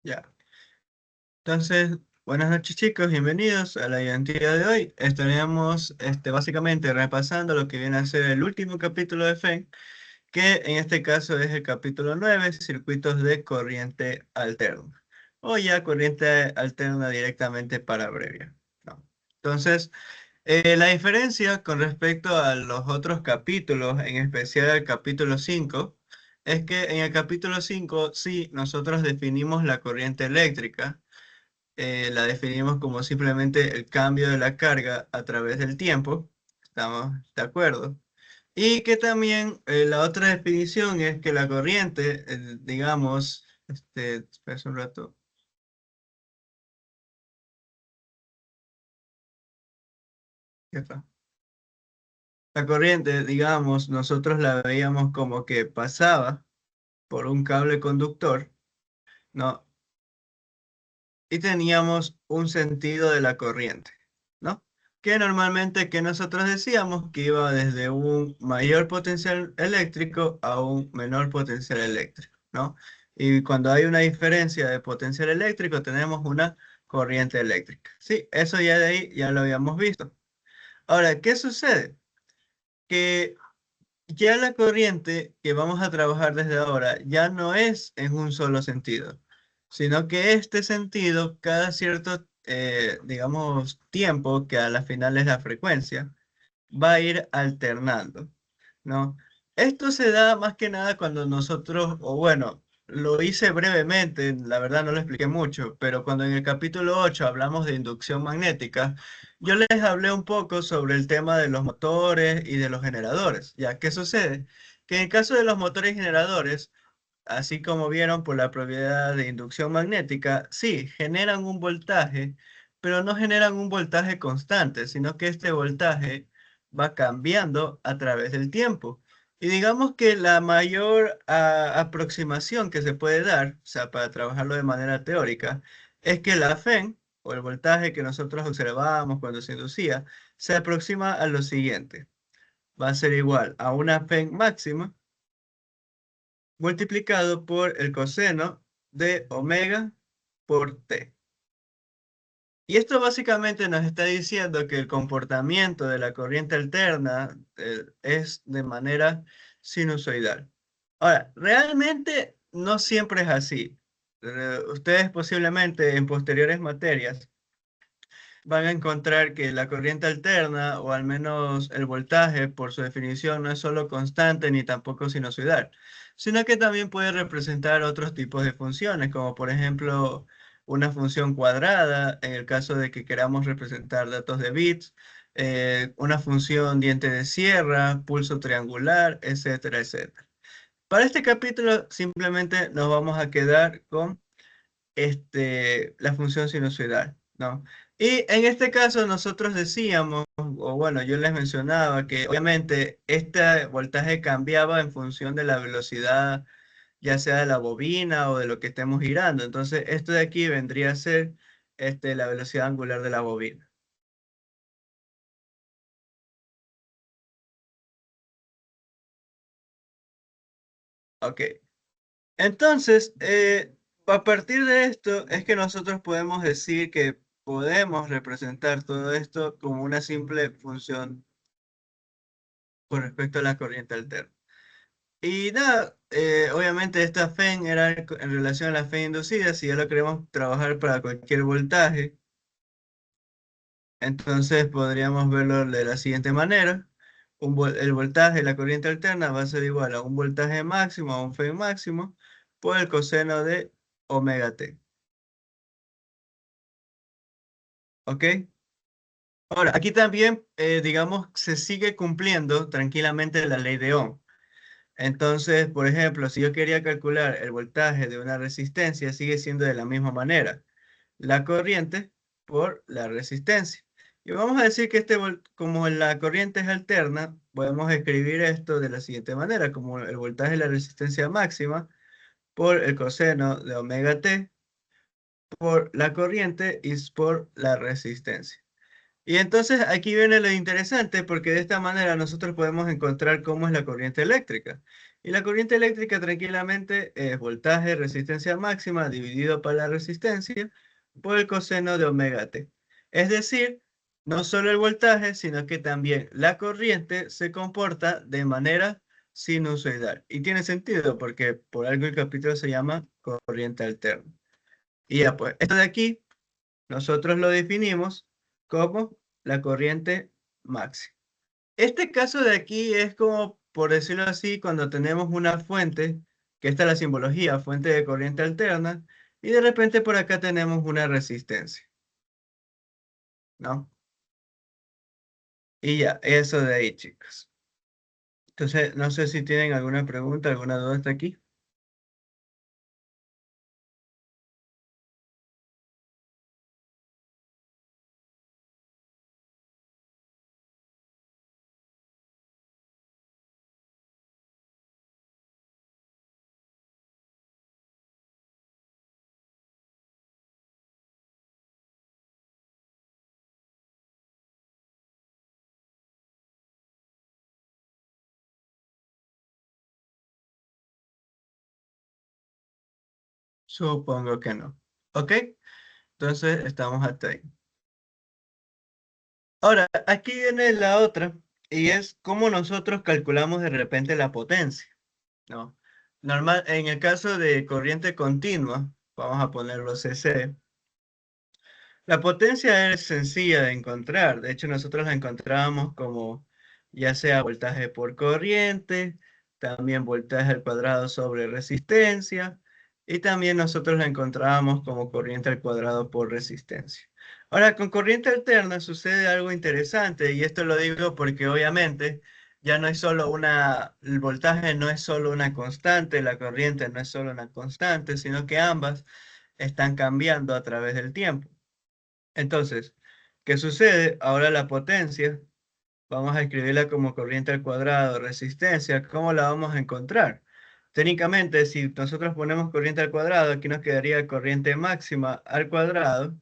Ya. Entonces, buenas noches chicos, bienvenidos a la identidad de hoy. Estaríamos básicamente repasando lo que viene a ser el último capítulo de FEN, que en este caso es el capítulo 9, circuitos de corriente alterna. O ya corriente alterna directamente para abreviar, ¿no? Entonces, la diferencia con respecto a los otros capítulos, en especial el capítulo 5, es que en el capítulo 5 sí nosotros definimos la corriente eléctrica. La definimos como simplemente el cambio de la carga a través del tiempo. ¿Estamos de acuerdo? Y que también la otra definición es que la corriente, digamos, espera un rato. ¿Qué fue? La corriente, digamos, nosotros la veíamos como que pasaba por un cable conductor, ¿no? Y teníamos un sentido de la corriente, ¿no? Que normalmente que nosotros decíamos que iba desde un mayor potencial eléctrico a un menor potencial eléctrico, ¿no? Y cuando hay una diferencia de potencial eléctrico tenemos una corriente eléctrica. Sí, eso ya de ahí ya lo habíamos visto. Ahora, ¿qué sucede? Que ya la corriente que vamos a trabajar desde ahora ya no es en un solo sentido, sino que este sentido, cada cierto, digamos, tiempo, que a la final es la frecuencia, va a ir alternando, ¿no? Esto se da más que nada cuando nosotros, o bueno, lo hice brevemente, la verdad no lo expliqué mucho, pero cuando en el capítulo 8 hablamos de inducción magnética, yo les hablé un poco sobre el tema de los motores y de los generadores. ¿Ya qué sucede? Que en el caso de los motores y generadores, así como vieron por la propiedad de inducción magnética, sí, generan un voltaje, pero no generan un voltaje constante, sino que este voltaje va cambiando a través del tiempo. Y digamos que la mayor aproximación que se puede dar, o sea, para trabajarlo de manera teórica, es que la FEN, o el voltaje que nosotros observamos cuando se inducía, se aproxima a lo siguiente. Va a ser igual a una FEN máxima multiplicado por el coseno de omega por t. Y esto básicamente nos está diciendo que el comportamiento de la corriente alterna es de manera sinusoidal. Ahora, realmente no siempre es así. Ustedes posiblemente en posteriores materias van a encontrar que la corriente alterna, o al menos el voltaje, por su definición, no es solo constante ni tampoco sinusoidal, sino que también puede representar otros tipos de funciones, como por ejemplo una función cuadrada, en el caso de que queramos representar datos de bits, una función diente de sierra, pulso triangular, etcétera, etcétera. Para este capítulo simplemente nos vamos a quedar con la función sinusoidal, ¿no? Y en este caso nosotros decíamos, o bueno, yo les mencionaba que obviamente este voltaje cambiaba en función de la velocidad, ya sea de la bobina o de lo que estemos girando. Entonces, esto de aquí vendría a ser la velocidad angular de la bobina. Ok. Entonces, a partir de esto es que nosotros podemos decir que podemos representar todo esto como una simple función con respecto a la corriente alterna. Y nada, obviamente esta FEN era en relación a la FEN inducida. Si ya lo queremos trabajar para cualquier voltaje, entonces podríamos verlo de la siguiente manera. El voltaje de la corriente alterna va a ser igual a un voltaje máximo, a un FEN máximo, por el coseno de omega t. ¿Ok? Ahora, aquí también, digamos, se sigue cumpliendo tranquilamente la ley de Ohm. Entonces, por ejemplo, si yo quería calcular el voltaje de una resistencia, sigue siendo de la misma manera. La corriente por la resistencia. Y vamos a decir que como la corriente es alterna, podemos escribir esto de la siguiente manera, como el voltaje de la resistencia máxima por el coseno de omega t por la corriente y por la resistencia. Y entonces aquí viene lo interesante porque de esta manera nosotros podemos encontrar cómo es la corriente eléctrica. Y la corriente eléctrica tranquilamente es voltaje, resistencia máxima dividido por la resistencia por el coseno de omega t. Es decir, no solo el voltaje, sino que también la corriente se comporta de manera sinusoidal. Y tiene sentido porque por algo el capítulo se llama corriente alterna. Y ya pues, esto de aquí nosotros lo definimos como la corriente máxima. Este caso de aquí es como, por decirlo así, cuando tenemos una fuente, que esta es la simbología, fuente de corriente alterna, y de repente por acá tenemos una resistencia, ¿no? Y ya, eso de ahí, chicos. Entonces, no sé si tienen alguna pregunta, alguna duda hasta aquí. Supongo que no. ¿Ok? Entonces, estamos hasta ahí. Ahora, aquí viene la otra, y es cómo nosotros calculamos de repente la potencia, ¿no? Normal, en el caso de corriente continua, vamos a ponerlo CC, la potencia es sencilla de encontrar. De hecho, nosotros la encontramos como ya sea voltaje por corriente, también voltaje al cuadrado sobre resistencia, y también nosotros la encontramos como corriente al cuadrado por resistencia. Ahora, con corriente alterna sucede algo interesante, y esto lo digo porque obviamente ya no es solo el voltaje no es solo una constante, la corriente no es solo una constante, sino que ambas están cambiando a través del tiempo. Entonces, ¿qué sucede? Ahora la potencia, vamos a escribirla como corriente al cuadrado, resistencia, ¿cómo la vamos a encontrar? Técnicamente, si nosotros ponemos corriente al cuadrado, aquí nos quedaría corriente máxima al cuadrado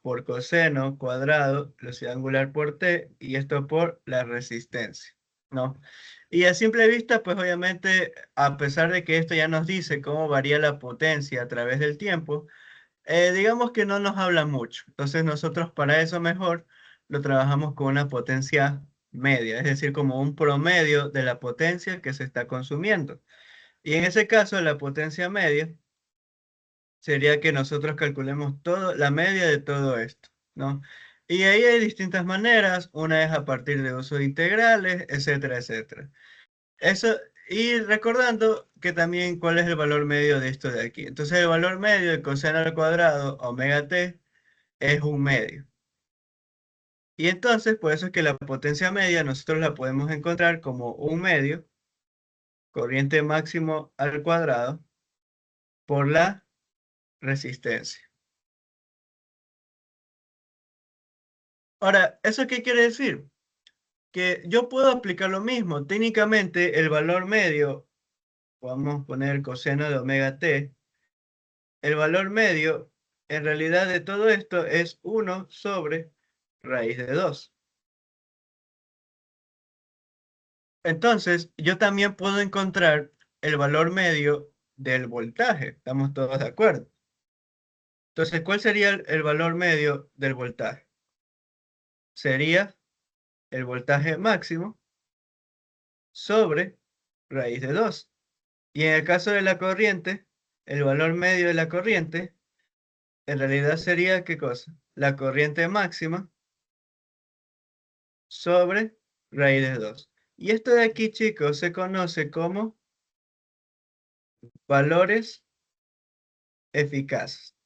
por coseno cuadrado, velocidad angular por t, y esto por la resistencia, ¿no? Y a simple vista, pues obviamente, a pesar de que esto ya nos dice cómo varía la potencia a través del tiempo, digamos que no nos habla mucho. Entonces nosotros para eso mejor lo trabajamos con una potencia media, es decir, como un promedio de la potencia que se está consumiendo. Y en ese caso, la potencia media sería que nosotros calculemos la media de todo esto, ¿no? Y ahí hay distintas maneras, una es a partir de usos integrales, etcétera, etcétera. Eso, y recordando que también cuál es el valor medio de esto de aquí. Entonces el valor medio de coseno al cuadrado omega t es un medio. Y entonces, por eso es que la potencia media nosotros la podemos encontrar como un medio, corriente máximo al cuadrado, por la resistencia. Ahora, ¿eso qué quiere decir? Que yo puedo aplicar lo mismo. Técnicamente, el valor medio, vamos a poner coseno de omega t, el valor medio, en realidad de todo esto es 1 sobre raíz de 2. Entonces, yo también puedo encontrar el valor medio del voltaje. ¿Estamos todos de acuerdo? Entonces, ¿cuál sería el valor medio del voltaje? Sería el voltaje máximo sobre raíz de 2. Y en el caso de la corriente, el valor medio de la corriente, en realidad sería, ¿qué cosa? La corriente máxima sobre raíz de 2. Y esto de aquí, chicos, se conoce como valores eficaces.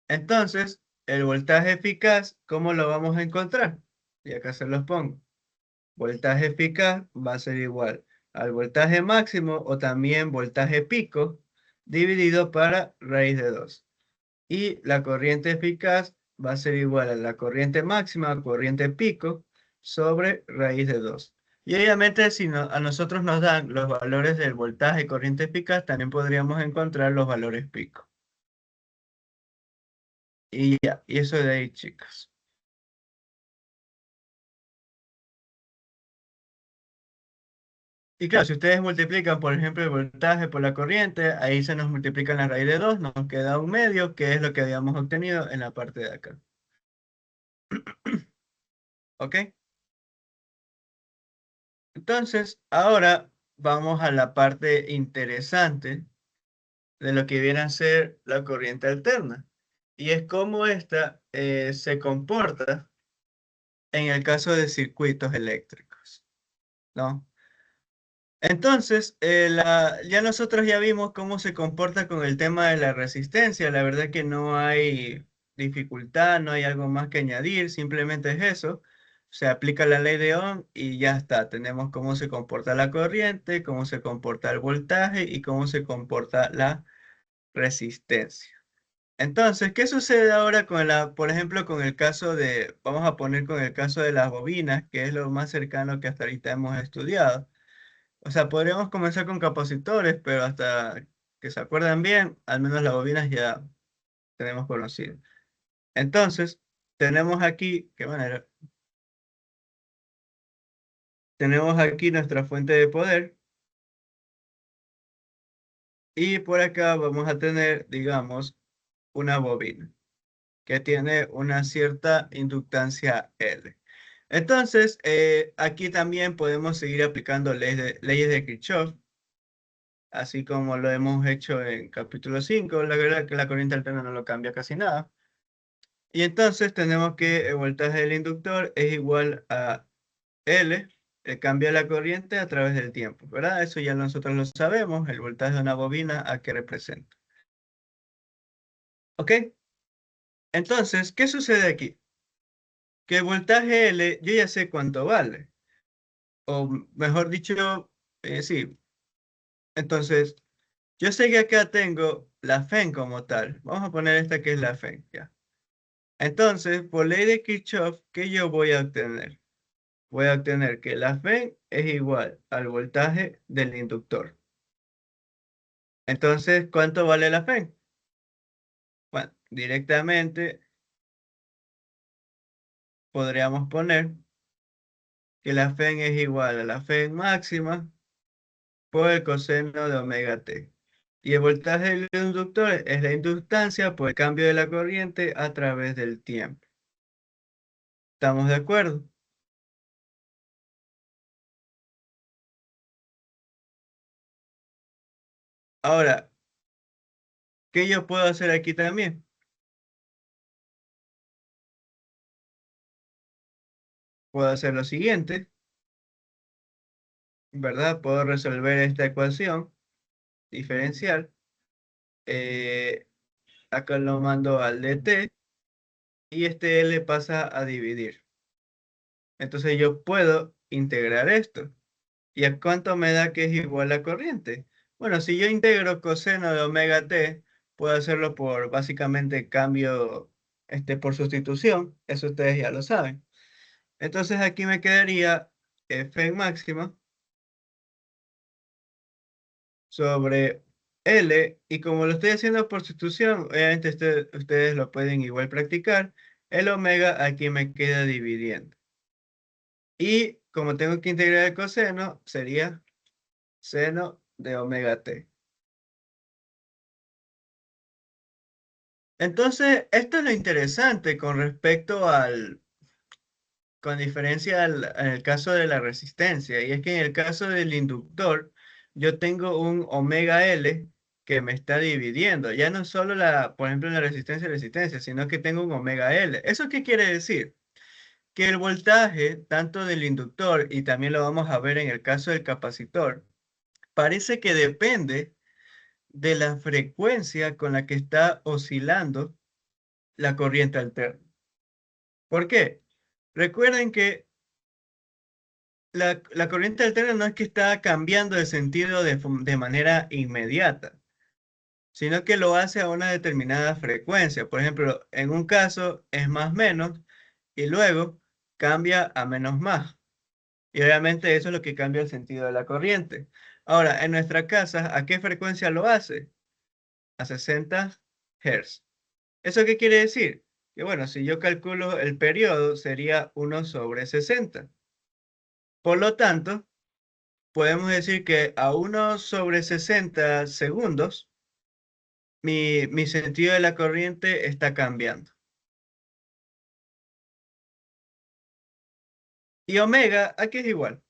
Entonces, el voltaje eficaz, ¿cómo lo vamos a encontrar? Y acá se los pongo. Voltaje eficaz va a ser igual al voltaje máximo o también voltaje pico dividido para raíz de 2. Y la corriente eficaz va a ser igual a la corriente máxima, corriente pico, sobre raíz de 2. Y obviamente si a nosotros nos dan los valores del voltaje y corriente eficaz, también podríamos encontrar los valores pico. Y ya, y eso de ahí, chicos. Y claro, si ustedes multiplican, por ejemplo, el voltaje por la corriente, ahí se nos multiplica la raíz de 2, nos queda un medio, que es lo que habíamos obtenido en la parte de acá. ¿Ok? Entonces, ahora vamos a la parte interesante de lo que viene a ser la corriente alterna. Y es cómo esta se comporta en el caso de circuitos eléctricos, ¿no? Entonces, ya nosotros ya vimos cómo se comporta con el tema de la resistencia. La verdad que no hay dificultad, no hay algo más que añadir, simplemente es eso. Se aplica la ley de Ohm y ya está. Tenemos cómo se comporta la corriente, cómo se comporta el voltaje y cómo se comporta la resistencia. Entonces, ¿qué sucede ahora con por ejemplo, con el caso vamos a poner con el caso de las bobinas, que es lo más cercano que hasta ahorita hemos estudiado? O sea, podríamos comenzar con capacitores, pero hasta que se acuerdan bien, al menos las bobinas ya tenemos conocido. Entonces, tenemos aquí, ¿qué manera? Tenemos aquí nuestra fuente de poder y por acá vamos a tener, digamos, una bobina que tiene una cierta inductancia L. Entonces, aquí también podemos seguir aplicando leyes de Kirchhoff, así como lo hemos hecho en capítulo 5. La verdad que la corriente alterna no lo cambia casi nada. Y entonces tenemos que el voltaje del inductor es igual a L, el cambio de la corriente a través del tiempo, ¿verdad? Eso ya nosotros lo sabemos, el voltaje de una bobina a qué representa. ¿Ok? Entonces, ¿qué sucede aquí? Que el voltaje L, yo ya sé cuánto vale. O mejor dicho, sí. Entonces, yo sé que acá tengo la FEN como tal. Vamos a poner esta que es la FEN, ya. Entonces, por ley de Kirchhoff, ¿qué yo voy a obtener? Voy a obtener que la FEN es igual al voltaje del inductor. Entonces, ¿cuánto vale la FEN? Bueno, directamente podríamos poner que la FEN es igual a la FEN máxima por el coseno de omega t. Y el voltaje del inductor es la inductancia por el cambio de la corriente a través del tiempo. ¿Estamos de acuerdo? Ahora, ¿qué yo puedo hacer aquí también? Puedo hacer lo siguiente, ¿verdad? Puedo resolver esta ecuación diferencial. Eh, Acá lo mando al dt y este L pasa a dividir. Entonces yo puedo integrar esto. ¿Y a cuánto me da que es igual la corriente? Bueno, si yo integro coseno de omega t, puedo hacerlo por básicamente cambio por sustitución. Eso ustedes ya lo saben. Entonces aquí me quedaría f máxima sobre L, y como lo estoy haciendo por sustitución, obviamente ustedes lo pueden igual practicar, el omega aquí me queda dividiendo. Y como tengo que integrar el coseno, sería seno de omega t. Entonces, esto es lo interesante con respecto con diferencia en el caso de la resistencia, y es que en el caso del inductor, yo tengo un omega L que me está dividiendo. Ya no solo por ejemplo, la resistencia, sino que tengo un omega L. ¿Eso qué quiere decir? Que el voltaje, tanto del inductor, y también lo vamos a ver en el caso del capacitor, parece que depende de la frecuencia con la que está oscilando la corriente alterna. ¿Por qué? Recuerden que la corriente alterna no es que está cambiando de sentido de manera inmediata, sino que lo hace a una determinada frecuencia. Por ejemplo, en un caso es más menos y luego cambia a menos más. Y obviamente eso es lo que cambia el sentido de la corriente. Ahora, en nuestra casa, ¿a qué frecuencia lo hace? A 60 Hz. ¿Eso qué quiere decir? Que bueno, si yo calculo el periodo sería 1/60. Por lo tanto, podemos decir que a 1/60 segundos, mi sentido de la corriente está cambiando. Y omega, aquí es igual.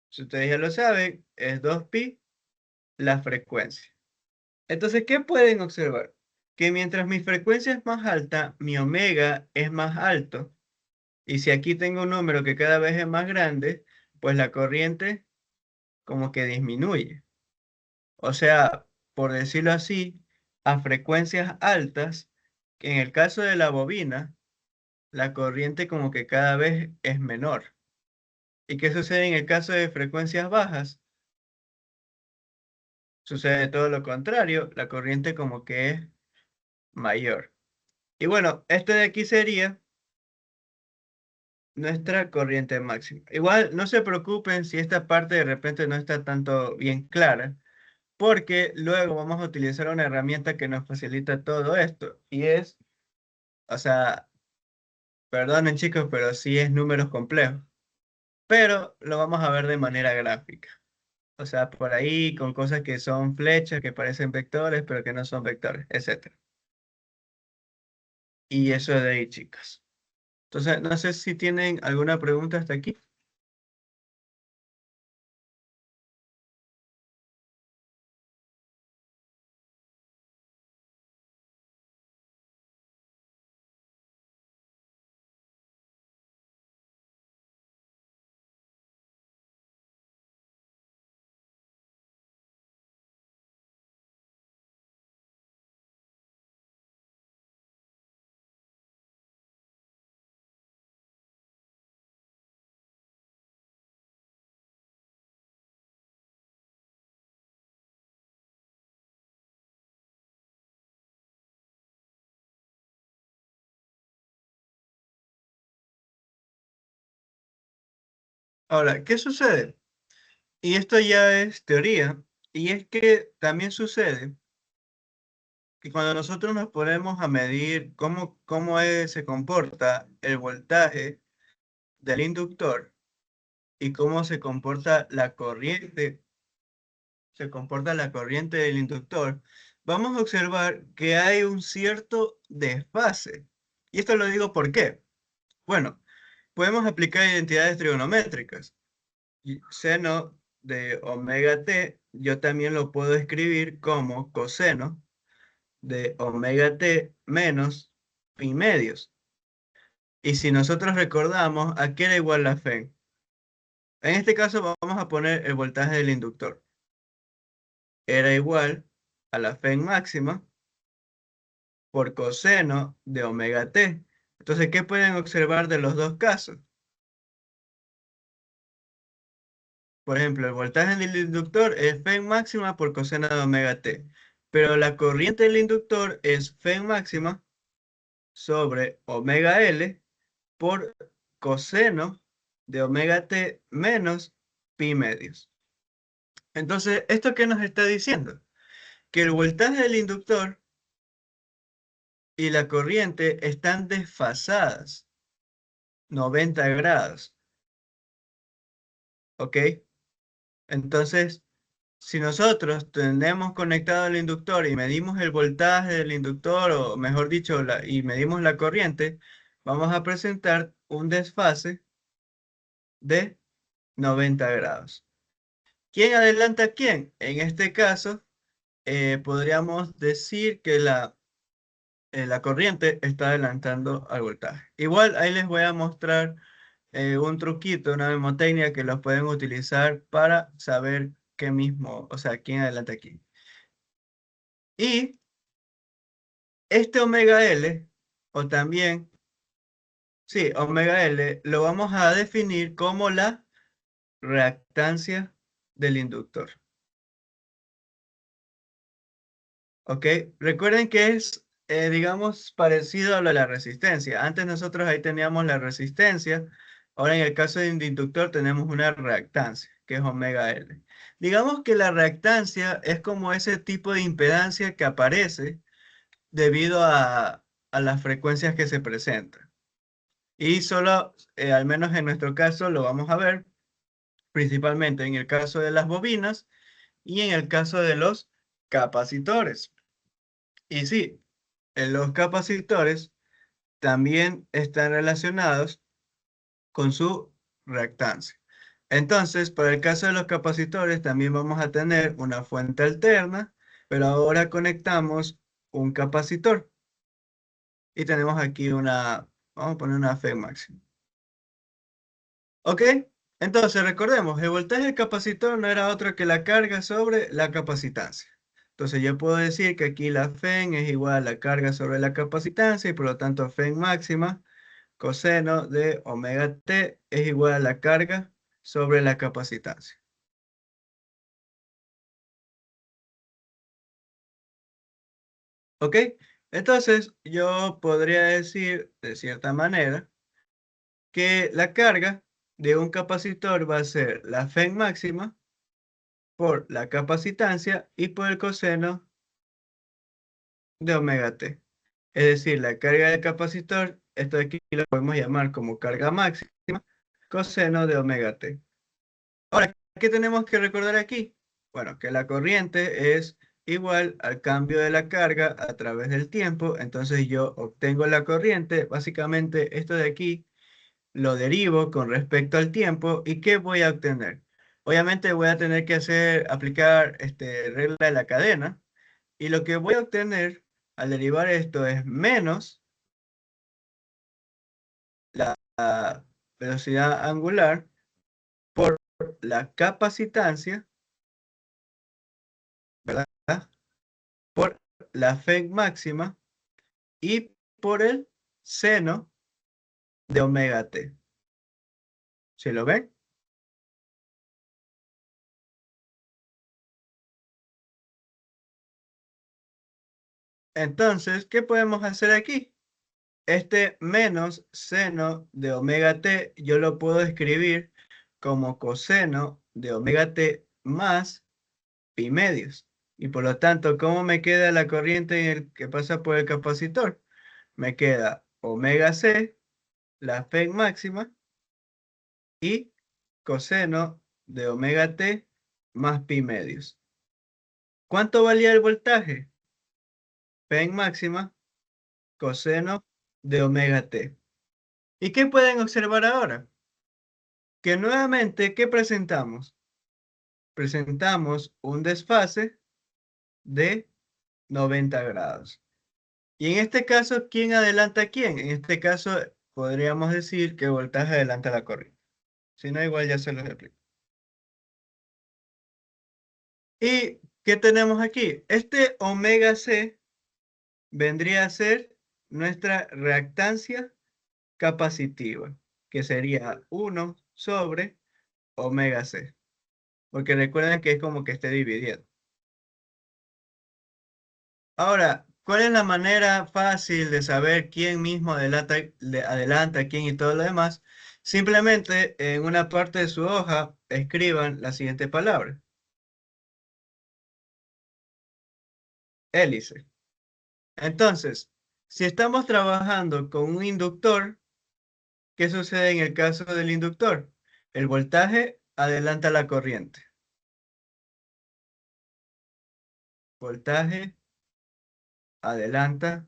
Si ustedes ya lo saben, es 2pi la frecuencia. Entonces, ¿qué pueden observar? Que mientras mi frecuencia es más alta, mi omega es más alto. Y si aquí tengo un número que cada vez es más grande, pues la corriente como que disminuye. O sea, por decirlo así, a frecuencias altas, que en el caso de la bobina, la corriente como que cada vez es menor. ¿Y qué sucede en el caso de frecuencias bajas? Sucede todo lo contrario, la corriente como que es mayor. Y bueno, este de aquí sería nuestra corriente máxima. Igual no se preocupen si esta parte de repente no está tanto bien clara, porque luego vamos a utilizar una herramienta que nos facilita todo esto. Y es, o sea, perdonen chicos, pero sí es números complejos. Pero lo vamos a ver de manera gráfica. O sea, por ahí con cosas que son flechas, que parecen vectores, pero que no son vectores, etcétera. Y eso es de ahí, chicos. Entonces, no sé si tienen alguna pregunta hasta aquí. Ahora, ¿qué sucede? Y esto ya es teoría, y es que también sucede que cuando nosotros nos ponemos a medir se comporta el voltaje del inductor y cómo se comporta la corriente del inductor, vamos a observar que hay un cierto desfase. Y esto lo digo ¿por qué? Bueno, podemos aplicar identidades trigonométricas. Y seno de omega t, yo también lo puedo escribir como coseno de omega t menos pi medios. Y si nosotros recordamos, ¿a qué era igual la fe? En este caso vamos a poner el voltaje del inductor. Era igual a la fe máxima por coseno de omega t. Entonces, ¿qué pueden observar de los dos casos? Por ejemplo, el voltaje del inductor es fe máxima por coseno de omega t. Pero la corriente del inductor es fe máxima sobre omega L por coseno de omega t menos pi medios. Entonces, ¿esto qué nos está diciendo? Que el voltaje del inductor y la corriente están desfasadas 90 grados, ¿ok? Entonces, si nosotros tenemos conectado el inductor y medimos el voltaje del inductor, o mejor dicho, y medimos la corriente, vamos a presentar un desfase de 90 grados. ¿Quién adelanta a quién? En este caso, podríamos decir que la corriente está adelantando al voltaje. Igual ahí les voy a mostrar un truquito, una mnemotecnia que los pueden utilizar para saber qué mismo, o sea, quién adelanta a quién. Y este omega L, o también, sí, omega L, lo vamos a definir como la reactancia del inductor. ¿Ok? Recuerden que es, digamos, parecido a lo de la resistencia. Antes nosotros ahí teníamos la resistencia. Ahora en el caso de un inductor tenemos una reactancia, que es omega L. Digamos que la reactancia es como ese tipo de impedancia que aparece debido a a las frecuencias que se presentan. Y solo, al menos en nuestro caso, lo vamos a ver principalmente en el caso de las bobinas y en el caso de los capacitores. Y sí, en los capacitores también están relacionados con su reactancia. Entonces, para el caso de los capacitores también vamos a tener una fuente alterna, pero ahora conectamos un capacitor y tenemos aquí vamos a poner una fe máxima. ¿Ok? Entonces, recordemos, el voltaje del capacitor no era otro que la carga sobre la capacitancia. Entonces, yo puedo decir que aquí la Fe es igual a la carga sobre la capacitancia y por lo tanto Fe máxima coseno de omega t es igual a la carga sobre la capacitancia. ¿Ok? Entonces, yo podría decir de cierta manera que la carga de un capacitor va a ser la Fe máxima por la capacitancia y por el coseno de omega t. Es decir, la carga del capacitor, esto de aquí lo podemos llamar como carga máxima, coseno de omega t. Ahora, ¿qué tenemos que recordar aquí? Bueno, que la corriente es igual al cambio de la carga a través del tiempo. Entonces yo obtengo la corriente, básicamente esto de aquí lo derivo con respecto al tiempo. ¿Y qué voy a obtener? Obviamente voy a tener que aplicar regla de la cadena. Y lo que voy a obtener al derivar esto es menos la velocidad angular por la capacitancia, ¿verdad? Por la Fe máxima y por el seno de omega t. ¿Se lo ven? Entonces, ¿qué podemos hacer aquí? Este menos seno de omega t yo lo puedo escribir como coseno de omega t más pi medios. Y por lo tanto, ¿cómo me queda la corriente en el que pasa por el capacitor? Me queda omega c, la Fe máxima, y coseno de omega t más pi medios. ¿Cuánto valía el voltaje? P máxima, coseno de omega t. ¿Y qué pueden observar ahora? Que nuevamente, ¿qué presentamos? Presentamos un desfase de 90 grados. Y en este caso, ¿quién adelanta a quién? En este caso, podríamos decir que el voltaje adelanta la corriente. Si no, igual ya se los explico. ¿Y qué tenemos aquí? Este omega c vendría a ser nuestra reactancia capacitiva, que sería 1 sobre omega c. Porque recuerden que es como que esté dividiendo. Ahora, ¿cuál es la manera fácil de saber quién mismo adelanta a quién y todo lo demás? Simplemente en una parte de su hoja escriban la siguiente palabra: hélice. Entonces, si estamos trabajando con un inductor, ¿qué sucede en el caso del inductor? El voltaje adelanta la corriente. Voltaje adelanta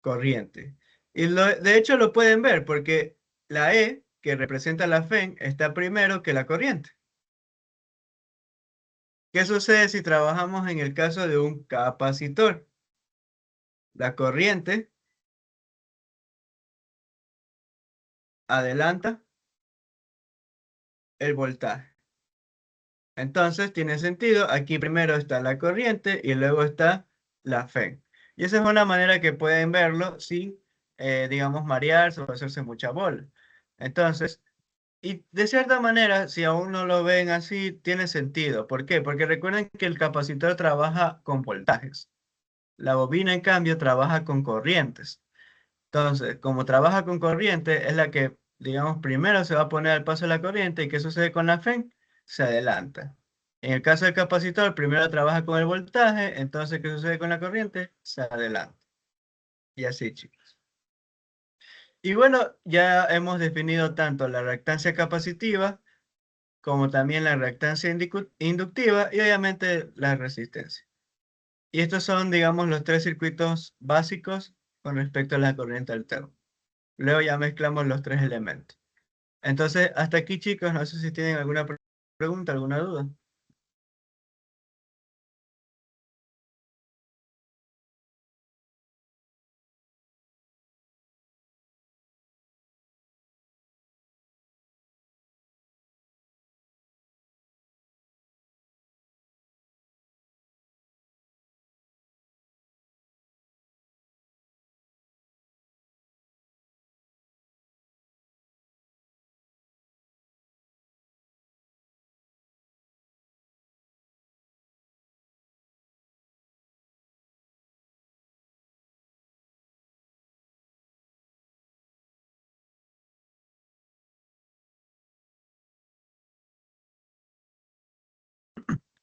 corriente. Y de hecho lo pueden ver porque la E, que representa la FEN, está primero que la corriente. ¿Qué sucede si trabajamos en el caso de un capacitor? La corriente adelanta el voltaje. Entonces tiene sentido, aquí primero está la corriente y luego está la FEN. Y esa es una manera que pueden verlo sin, digamos, marearse o hacerse mucha bola. Entonces, y de cierta manera, si aún no lo ven así, tiene sentido. ¿Por qué? Porque recuerden que el capacitor trabaja con voltajes. La bobina, en cambio, trabaja con corrientes. Entonces, como trabaja con corriente, es la que, digamos, primero se va a poner al paso de la corriente. ¿Y qué sucede con la FEN? Se adelanta. En el caso del capacitor, primero trabaja con el voltaje. Entonces, ¿qué sucede con la corriente? Se adelanta. Y así, chicos. Y bueno, ya hemos definido tanto la reactancia capacitiva como también la reactancia inductiva y obviamente la resistencia. Y estos son, digamos, los tres circuitos básicos con respecto a la corriente alterna. Luego ya mezclamos los tres elementos. Entonces, hasta aquí, chicos, no sé si tienen alguna pregunta, alguna duda.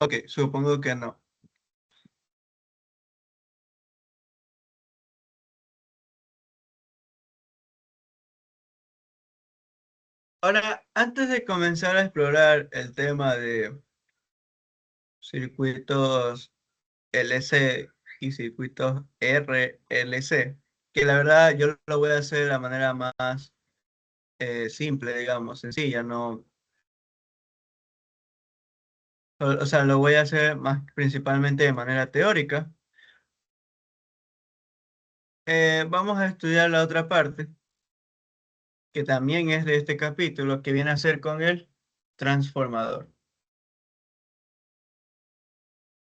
Ok, supongo que no. Ahora, antes de comenzar a explorar el tema de circuitos LC y circuitos RLC, que la verdad yo lo voy a hacer de la manera más simple, digamos, sencilla, no, o sea, lo voy a hacer más principalmente de manera teórica. Vamos a estudiar la otra parte, que también es de este capítulo, que viene a ser con el transformador.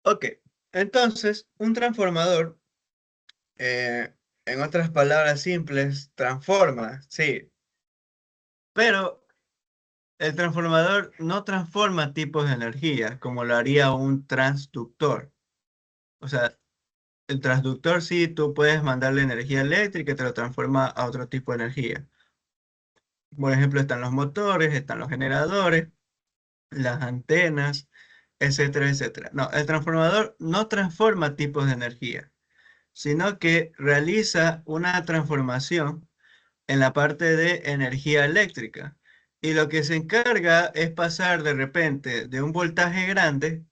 Ok, entonces, un transformador, eh, en otras palabras simples, transforma, sí, pero el transformador no transforma tipos de energía como lo haría un transductor. O sea, el transductor sí, tú puedes mandarle energía eléctrica y te lo transforma a otro tipo de energía. Por ejemplo, están los motores, están los generadores, las antenas, etcétera, etcétera. No, el transformador no transforma tipos de energía, sino que realiza una transformación en la parte de energía eléctrica. Y lo que se encarga es pasar de repente de un voltaje grande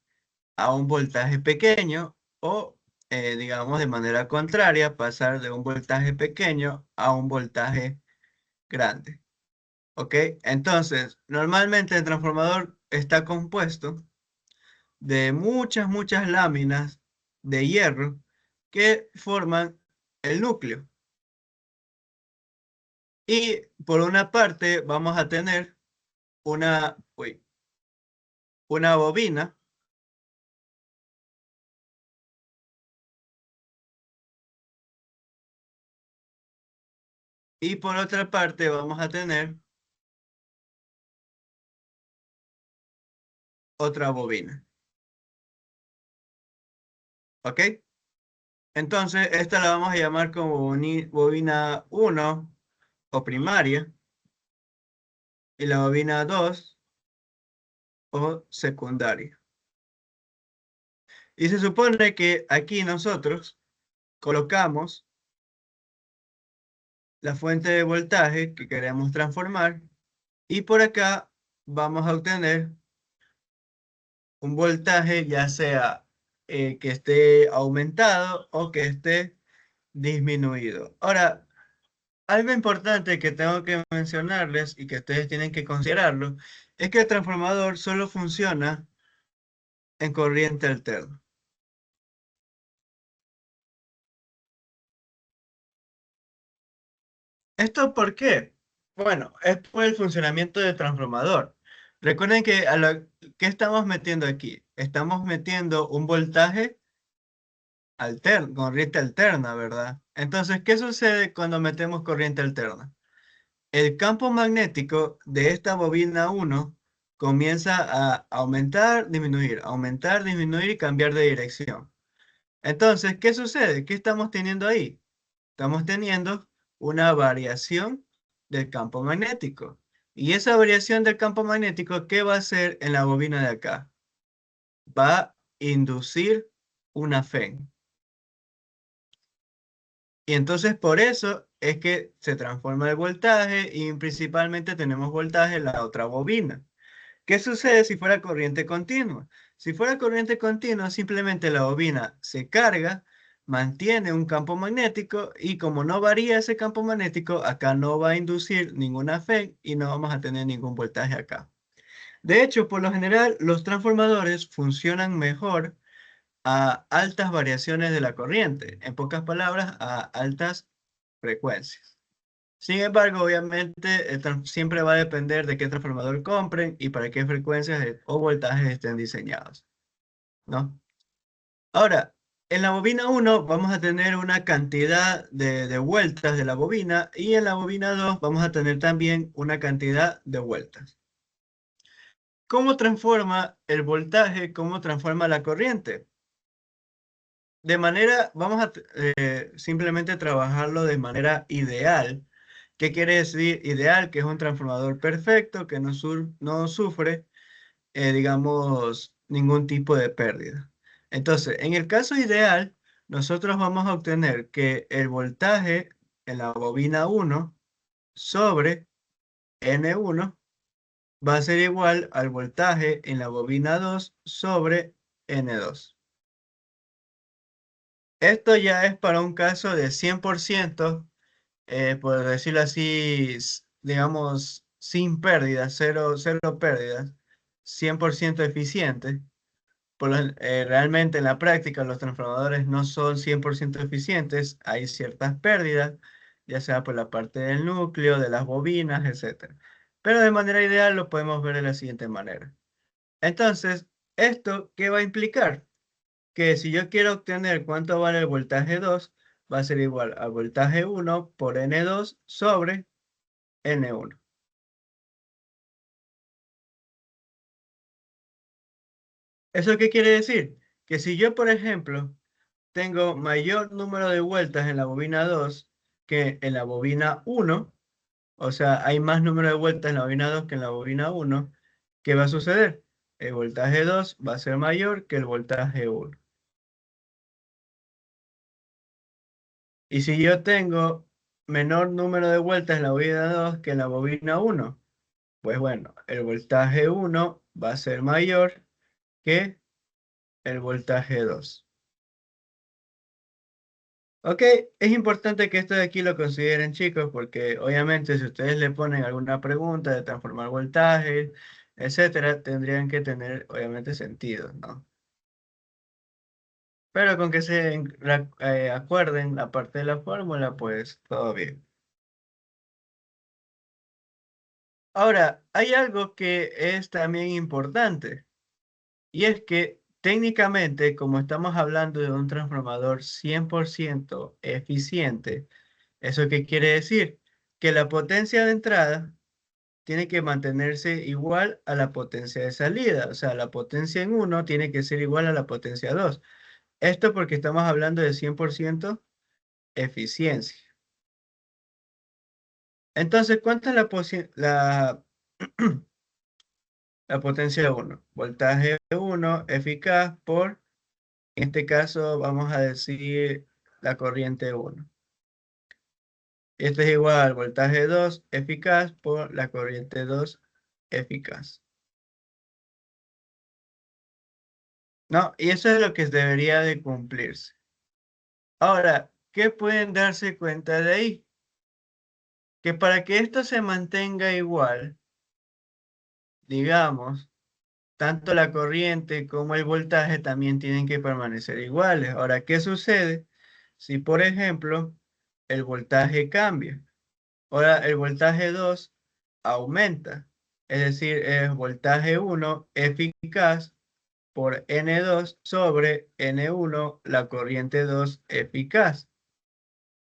a un voltaje pequeño o, digamos, de manera contraria, pasar de un voltaje pequeño a un voltaje grande. ¿Ok? Entonces, normalmente el transformador está compuesto de muchas láminas de hierro que forman el núcleo. Y por una parte vamos a tener una bobina y por otra parte vamos a tener otra bobina. ¿Ok? Entonces, esta la vamos a llamar como bobina uno o primaria y la bobina 2 o secundaria. Y se supone que aquí nosotros colocamos la fuente de voltaje que queremos transformar y por acá vamos a obtener un voltaje ya sea que esté aumentado o que esté disminuido. Ahora, algo importante que tengo que mencionarles y que ustedes tienen que considerarlo es que el transformador solo funciona en corriente alterna. ¿Esto por qué? Bueno, es por el funcionamiento del transformador. Recuerden que ¿qué estamos metiendo aquí? Estamos metiendo un voltaje alterno, corriente alterna, ¿verdad? Entonces, ¿qué sucede cuando metemos corriente alterna? El campo magnético de esta bobina uno comienza a aumentar, disminuir y cambiar de dirección. Entonces, ¿qué sucede? ¿Qué estamos teniendo ahí? Estamos teniendo una variación del campo magnético. Y esa variación del campo magnético, ¿qué va a hacer en la bobina de acá? Va a inducir una FEN. Y entonces por eso es que se transforma el voltaje y principalmente tenemos voltaje en la otra bobina. ¿Qué sucede si fuera corriente continua? Si fuera corriente continua, simplemente la bobina se carga, mantiene un campo magnético y como no varía ese campo magnético, acá no va a inducir ninguna fe y no vamos a tener ningún voltaje acá. De hecho, por lo general, los transformadores funcionan mejor a altas variaciones de la corriente, en pocas palabras, a altas frecuencias. Sin embargo, obviamente, siempre va a depender de qué transformador compren y para qué frecuencias o voltajes estén diseñados, ¿no? Ahora, en la bobina 1 vamos a tener una cantidad de vueltas de la bobina y en la bobina 2 vamos a tener también una cantidad de vueltas. ¿Cómo transforma el voltaje? ¿Cómo transforma la corriente? De manera, vamos a simplemente trabajarlo de manera ideal. ¿Qué quiere decir ideal? Que es un transformador perfecto, que no sufre, digamos, ningún tipo de pérdida. Entonces, en el caso ideal, nosotros vamos a obtener que el voltaje en la bobina 1 sobre N1 va a ser igual al voltaje en la bobina 2 sobre N2. Esto ya es para un caso de 100%, por decirlo así, digamos, sin pérdidas, cero pérdidas, 100% eficiente. Realmente en la práctica los transformadores no son 100% eficientes, hay ciertas pérdidas, ya sea por la parte del núcleo, de las bobinas, etc. Pero de manera ideal lo podemos ver de la siguiente manera. Entonces, ¿esto qué va a implicar? Que si yo quiero obtener cuánto vale el voltaje 2, va a ser igual al voltaje 1 por N2 sobre N1. ¿Eso qué quiere decir? Que si yo, por ejemplo, tengo mayor número de vueltas en la bobina 2 que en la bobina 1, o sea, hay más número de vueltas en la bobina 2 que en la bobina 1, ¿qué va a suceder? El voltaje 2 va a ser mayor que el voltaje 1. Y si yo tengo menor número de vueltas en la bobina 2 que en la bobina 1, pues bueno, el voltaje 1 va a ser mayor que el voltaje 2. Ok, es importante que esto de aquí lo consideren, chicos, porque obviamente si ustedes le ponen alguna pregunta de transformar voltajes, etcétera, tendrían que tener obviamente sentido, ¿no? Pero con que acuerden la parte de la fórmula, pues todo bien. Ahora, hay algo que es también importante. Y es que técnicamente, como estamos hablando de un transformador 100% eficiente, ¿eso qué quiere decir? Que la potencia de entrada tiene que mantenerse igual a la potencia de salida. O sea, la potencia en uno tiene que ser igual a la potencia 2. Esto porque estamos hablando de 100% eficiencia. Entonces, ¿cuánto es la potencia de 1? Voltaje 1 eficaz por... En este caso vamos a decir la corriente 1. Esto es igual al voltaje 2 eficaz por la corriente 2 eficaz. ¿No? Y eso es lo que debería de cumplirse. Ahora, ¿qué pueden darse cuenta de ahí? Que para que esto se mantenga igual, digamos, tanto la corriente como el voltaje también tienen que permanecer iguales. Ahora, ¿qué sucede si, por ejemplo, el voltaje cambia? Ahora el voltaje 2 aumenta, es decir, es voltaje 1 eficaz por N2 sobre N1, la corriente 2 eficaz.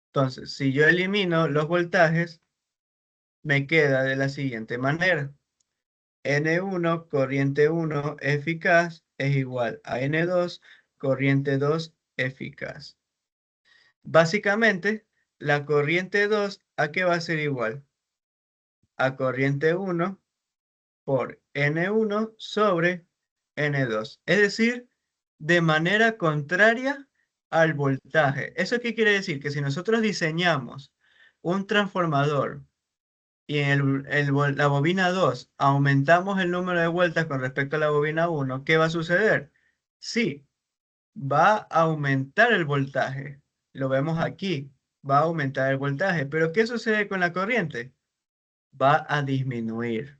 Entonces, si yo elimino los voltajes, me queda de la siguiente manera. N1, corriente 1 eficaz, es igual a N2, corriente 2 eficaz. Básicamente, la corriente 2, ¿a qué va a ser igual? A corriente 1 por N1 sobre N2. Es decir, de manera contraria al voltaje. ¿Eso qué quiere decir? Que si nosotros diseñamos un transformador y en la bobina 2 aumentamos el número de vueltas con respecto a la bobina uno, ¿qué va a suceder? Sí, va a aumentar el voltaje. Lo vemos aquí, va a aumentar el voltaje. Pero ¿qué sucede con la corriente? Va a disminuir.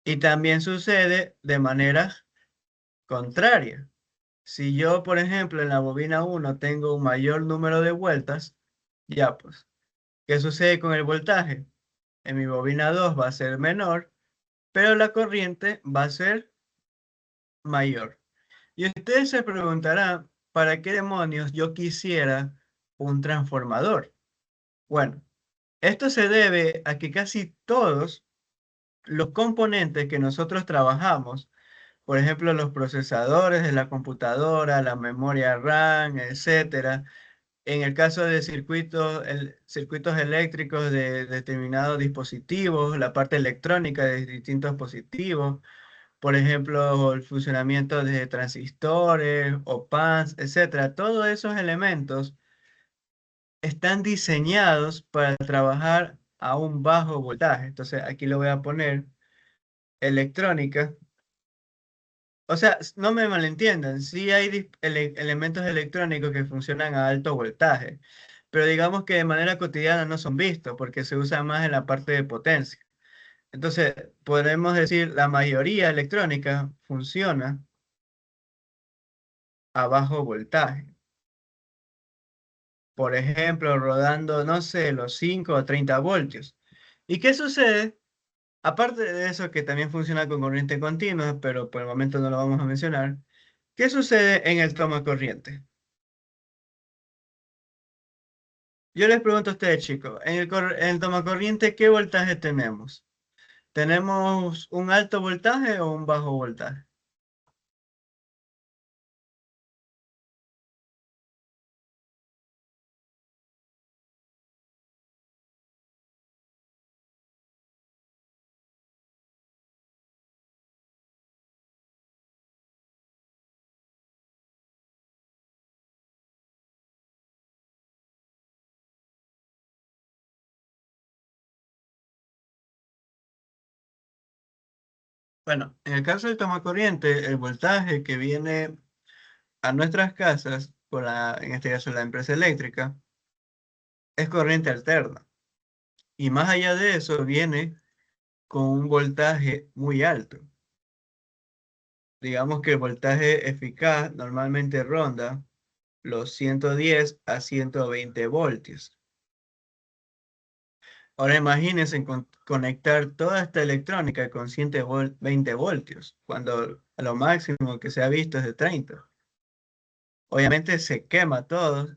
Y también sucede de manera contraria. Si yo, por ejemplo, en la bobina uno tengo un mayor número de vueltas, ya pues, ¿qué sucede con el voltaje? En mi bobina 2 va a ser menor, pero la corriente va a ser mayor. Y ustedes se preguntarán, ¿para qué demonios yo quisiera un transformador? Bueno, esto se debe a que casi todos los componentes que nosotros trabajamos, por ejemplo, los procesadores de la computadora, la memoria RAM, etcétera, en el caso de circuitos eléctricos de determinados dispositivos, la parte electrónica de distintos dispositivos, por ejemplo, el funcionamiento de transistores o PANs, etcétera, todos esos elementos están diseñados para trabajar a un bajo voltaje. Entonces, aquí lo voy a poner electrónica. O sea, no me malentiendan, sí hay elementos electrónicos que funcionan a alto voltaje, pero digamos que de manera cotidiana no son vistos porque se usa más en la parte de potencia. Entonces, podemos decir la mayoría electrónica funciona a bajo voltaje. Por ejemplo, rodando, no sé, los 5 o 30 voltios. ¿Y qué sucede? Aparte de eso, que también funciona con corriente continua, pero por el momento no lo vamos a mencionar, ¿qué sucede en el toma corriente? Yo les pregunto a ustedes, chicos, en el toma corriente, ¿qué voltaje tenemos? ¿Tenemos un alto voltaje o un bajo voltaje? Bueno, en el caso del toma corriente, el voltaje que viene a nuestras casas, en este caso la empresa eléctrica, es corriente alterna. Y más allá de eso, viene con un voltaje muy alto. Digamos que el voltaje eficaz normalmente ronda los 110 a 120 voltios. Ahora imagínense conectar toda esta electrónica con 120 voltios, cuando a lo máximo que se ha visto es de 30. Obviamente se quema todo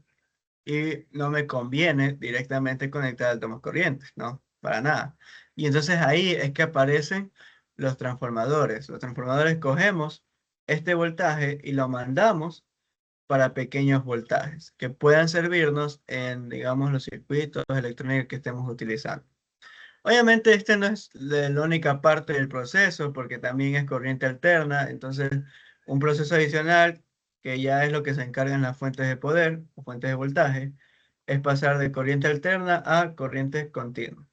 y no me conviene directamente conectar al toma corrientes, ¿no? Para nada. Y entonces ahí es que aparecen los transformadores. Los transformadores cogemos este voltaje y lo mandamos para pequeños voltajes que puedan servirnos en, digamos, los circuitos electrónicos que estemos utilizando. Obviamente, este no es la única parte del proceso, porque también es corriente alterna. Entonces, un proceso adicional, que ya es lo que se encargan las fuentes de poder o fuentes de voltaje, es pasar de corriente alterna a corriente continua.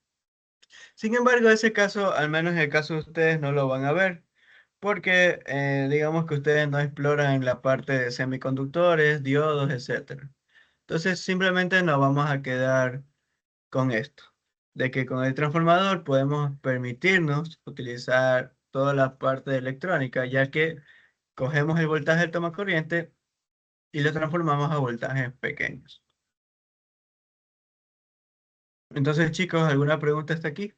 Sin embargo, ese caso, al menos en el caso de ustedes, no lo van a ver, porque digamos que ustedes no exploran en la parte de semiconductores, diodos, etcétera. Entonces, simplemente nos vamos a quedar con esto, de que con el transformador podemos permitirnos utilizar toda la parte de electrónica, ya que cogemos el voltaje del toma corriente y lo transformamos a voltajes pequeños. Entonces, chicos, ¿alguna pregunta hasta aquí?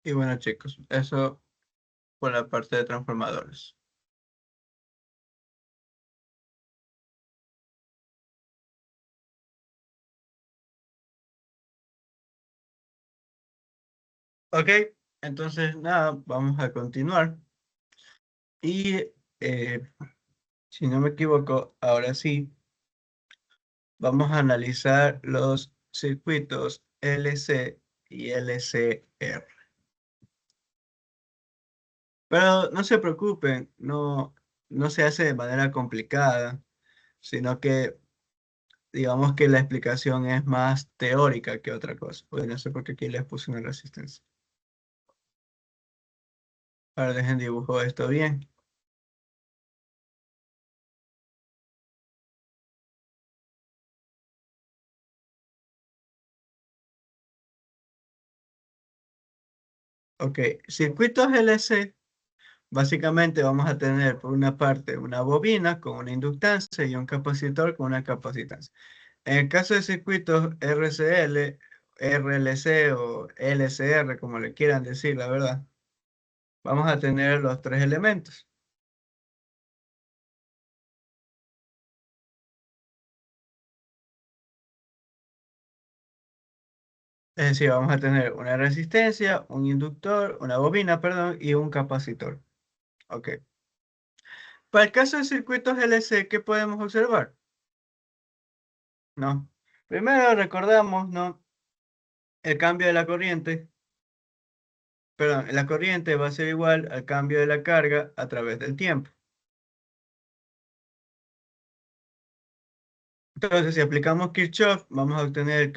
Y bueno, chicos, eso por la parte de transformadores. Ok, entonces nada, vamos a continuar. Y eh, si no me equivoco, ahora sí, vamos a analizar los circuitos LC y LCR. Pero no se preocupen, no se hace de manera complicada, sino que digamos que la explicación es más teórica que otra cosa. Pues no sé por qué aquí les puse una resistencia. Ahora dejen dibujo esto bien. Ok, circuitos LC, básicamente vamos a tener por una parte una bobina con una inductancia y un capacitor con una capacitancia. En el caso de circuitos RCL, RLC o LCR, como le quieran decir, la verdad, vamos a tener los tres elementos. Es decir, vamos a tener una resistencia, un inductor, una bobina, perdón, y un capacitor. Ok. Para el caso de circuitos LC, ¿qué podemos observar? No. Primero recordamos, ¿no? El cambio de la corriente, perdón, la corriente va a ser igual al cambio de la carga a través del tiempo. Entonces, si aplicamos Kirchhoff, vamos a obtener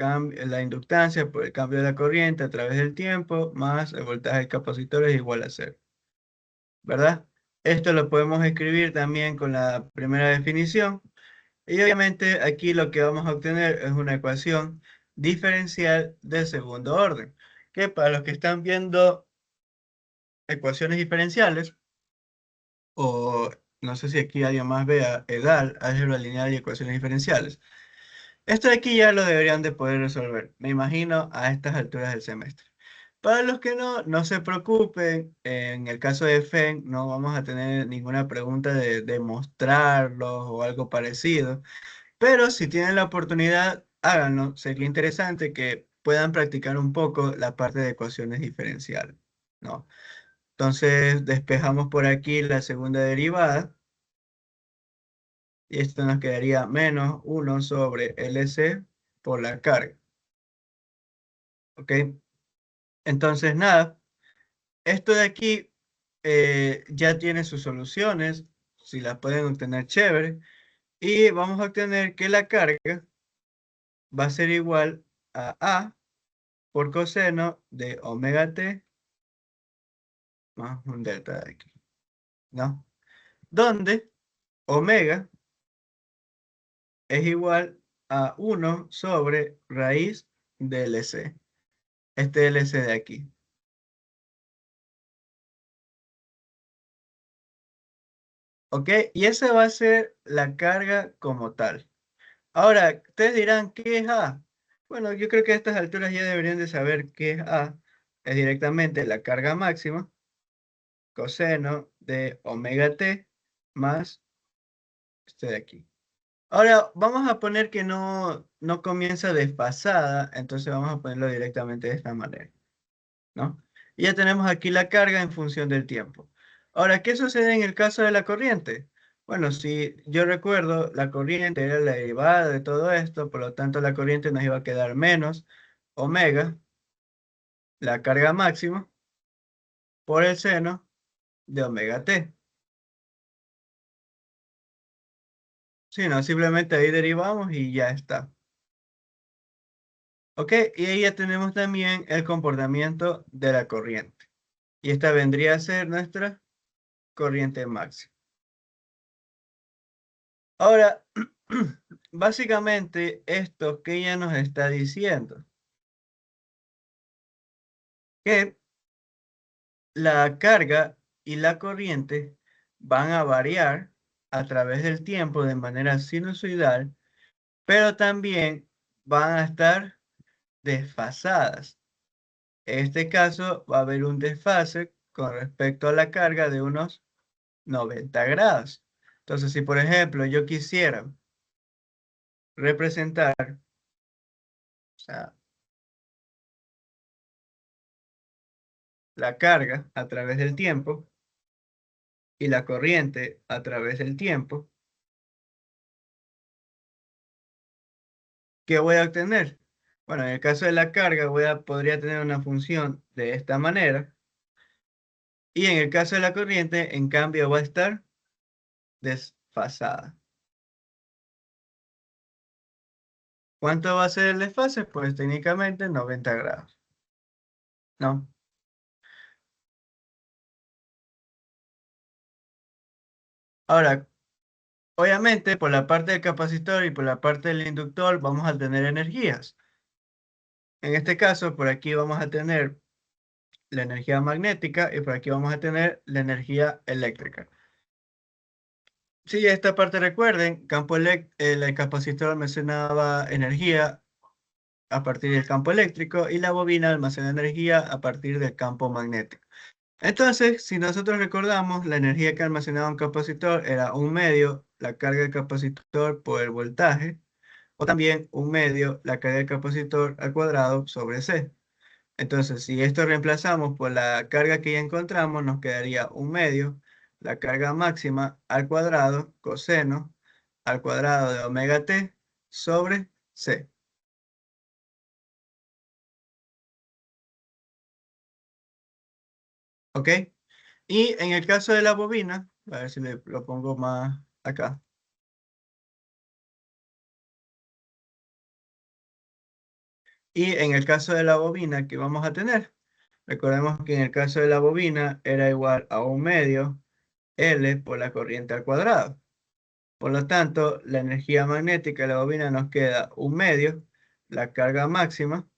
la inductancia por el cambio de la corriente a través del tiempo más el voltaje del capacitor es igual a cero, ¿verdad? Esto lo podemos escribir también con la primera definición. Y obviamente aquí lo que vamos a obtener es una ecuación diferencial de segundo orden, que para los que están viendo ecuaciones diferenciales, o no sé si aquí alguien más vea EDAL, álgebra lineal y ecuaciones diferenciales. Esto de aquí ya lo deberían de poder resolver, me imagino, a estas alturas del semestre. Para los que no se preocupen, en el caso de FEN no vamos a tener ninguna pregunta de demostrarlos o algo parecido, pero si tienen la oportunidad, háganlo. Sería interesante que puedan practicar un poco la parte de ecuaciones diferenciales, ¿no? Entonces despejamos por aquí la segunda derivada y esto nos quedaría menos 1 sobre LC por la carga. ¿Ok? Entonces, nada, esto de aquí ya tiene sus soluciones, si las pueden obtener, chévere. Y vamos a obtener que la carga va a ser igual a A por coseno de omega t más un delta de aquí, ¿no? Donde omega es igual a 1 sobre raíz de LC. Este LC de aquí. ¿Ok? Y esa va a ser la carga como tal. Ahora, ustedes dirán, ¿qué es A? Bueno, yo creo que a estas alturas ya deberían de saber qué es A. Es directamente la carga máxima, coseno de omega t más este de aquí. Ahora, vamos a poner que no comienza desfasada, entonces vamos a ponerlo directamente de esta manera, ¿no? Y ya tenemos aquí la carga en función del tiempo. Ahora, ¿qué sucede en el caso de la corriente? Bueno, si yo recuerdo, la corriente era la derivada de todo esto, por lo tanto la corriente nos iba a quedar menos omega, la carga máxima, por el seno de omega t. Si no, simplemente ahí derivamos y ya está. ¿Ok? Y ahí ya tenemos también el comportamiento de la corriente. Y esta vendría a ser nuestra corriente máxima. Ahora, básicamente esto que ella nos está diciendo, que la carga y la corriente van a variar a través del tiempo de manera sinusoidal, pero también van a estar desfasadas. En este caso va a haber un desfase con respecto a la carga de unos 90 grados. Entonces, si por ejemplo yo quisiera representar, o sea, la carga a través del tiempo y la corriente a través del tiempo, ¿qué voy a obtener? Bueno, en el caso de la carga podría tener una función de esta manera y en el caso de la corriente, en cambio, va a estar desfasada. ¿Cuánto va a ser el desfase? Pues técnicamente 90 grados, ¿no? Ahora, obviamente, por la parte del capacitor y por la parte del inductor vamos a tener energías. En este caso, por aquí vamos a tener la energía magnética y por aquí vamos a tener la energía eléctrica. Sí, esta parte recuerden, el capacitor almacenaba energía a partir del campo eléctrico y la bobina almacena energía a partir del campo magnético. Entonces, si nosotros recordamos, la energía que almacenaba un capacitor era un medio la carga del capacitor por el voltaje, o también un medio la carga del capacitor al cuadrado sobre C. Entonces, si esto reemplazamos por la carga que ya encontramos, nos quedaría un medio, la carga máxima al cuadrado, coseno, al cuadrado de omega t sobre C. ¿Ok? Y en el caso de la bobina, a ver si lo pongo más acá. Y en el caso de la bobina, ¿qué vamos a tener? Recordemos que en el caso de la bobina era igual a un medio L por la corriente al cuadrado. Por lo tanto, la energía magnética de la bobina nos queda un medio, la carga máxima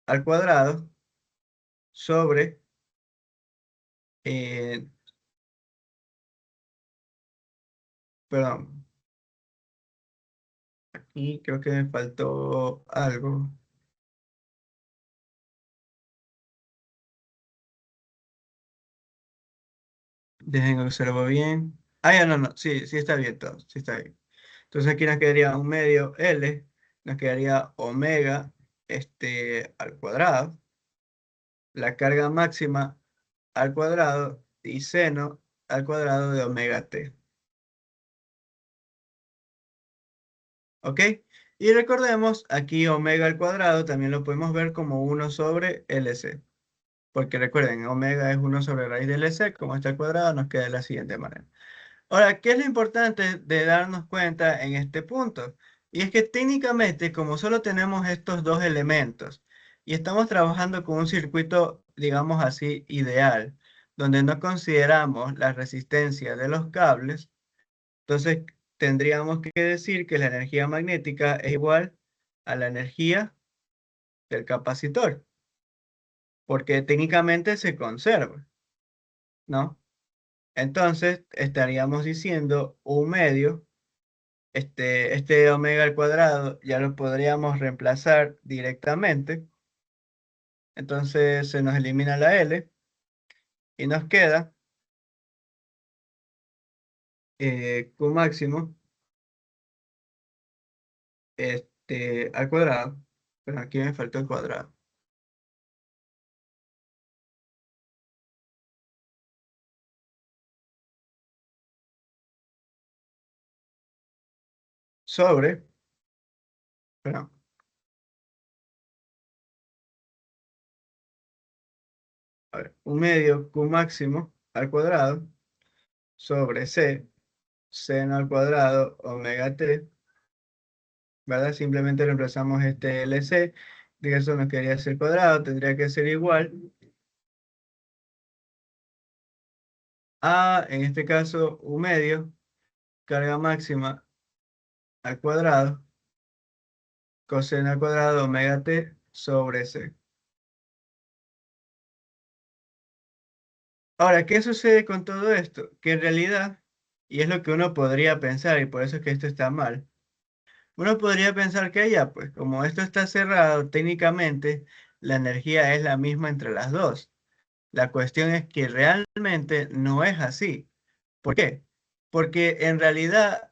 al cuadrado sobre, eh, perdón, aquí creo que me faltó algo. Dejen observo bien. Ah, ya no, no, sí, sí está bien todo, sí está bien. Entonces aquí nos quedaría un medio L, nos quedaría omega al cuadrado, la carga máxima al cuadrado y seno al cuadrado de omega t. ¿Ok? Y recordemos, aquí omega al cuadrado también lo podemos ver como 1 sobre LC. Porque recuerden, omega es 1 sobre raíz de LC, como está al cuadrado, nos queda de la siguiente manera. Ahora, ¿qué es lo importante de darnos cuenta en este punto? Y es que técnicamente, como solo tenemos estos dos elementos y estamos trabajando con un circuito, digamos así, ideal, donde no consideramos la resistencia de los cables, entonces tendríamos que decir que la energía magnética es igual a la energía del capacitor, porque técnicamente se conserva, ¿no? Entonces estaríamos diciendo un medio. Este omega al cuadrado ya lo podríamos reemplazar directamente. Entonces se nos elimina la L y nos queda Q máximo al cuadrado. Pero aquí me faltó el cuadrado. Sobre, perdón, a ver, un medio Q máximo al cuadrado sobre C, seno al cuadrado omega t, ¿verdad? Simplemente reemplazamos este LC, de eso nos quedaría ser cuadrado, tendría que ser igual a, en este caso, un medio, carga máxima al cuadrado, coseno al cuadrado, omega t sobre c. Ahora, ¿qué sucede con todo esto? Que en realidad, y es lo que uno podría pensar, y por eso es que esto está mal, uno podría pensar que ya, pues como esto está cerrado técnicamente, la energía es la misma entre las dos. La cuestión es que realmente no es así. ¿Por qué? Porque en realidad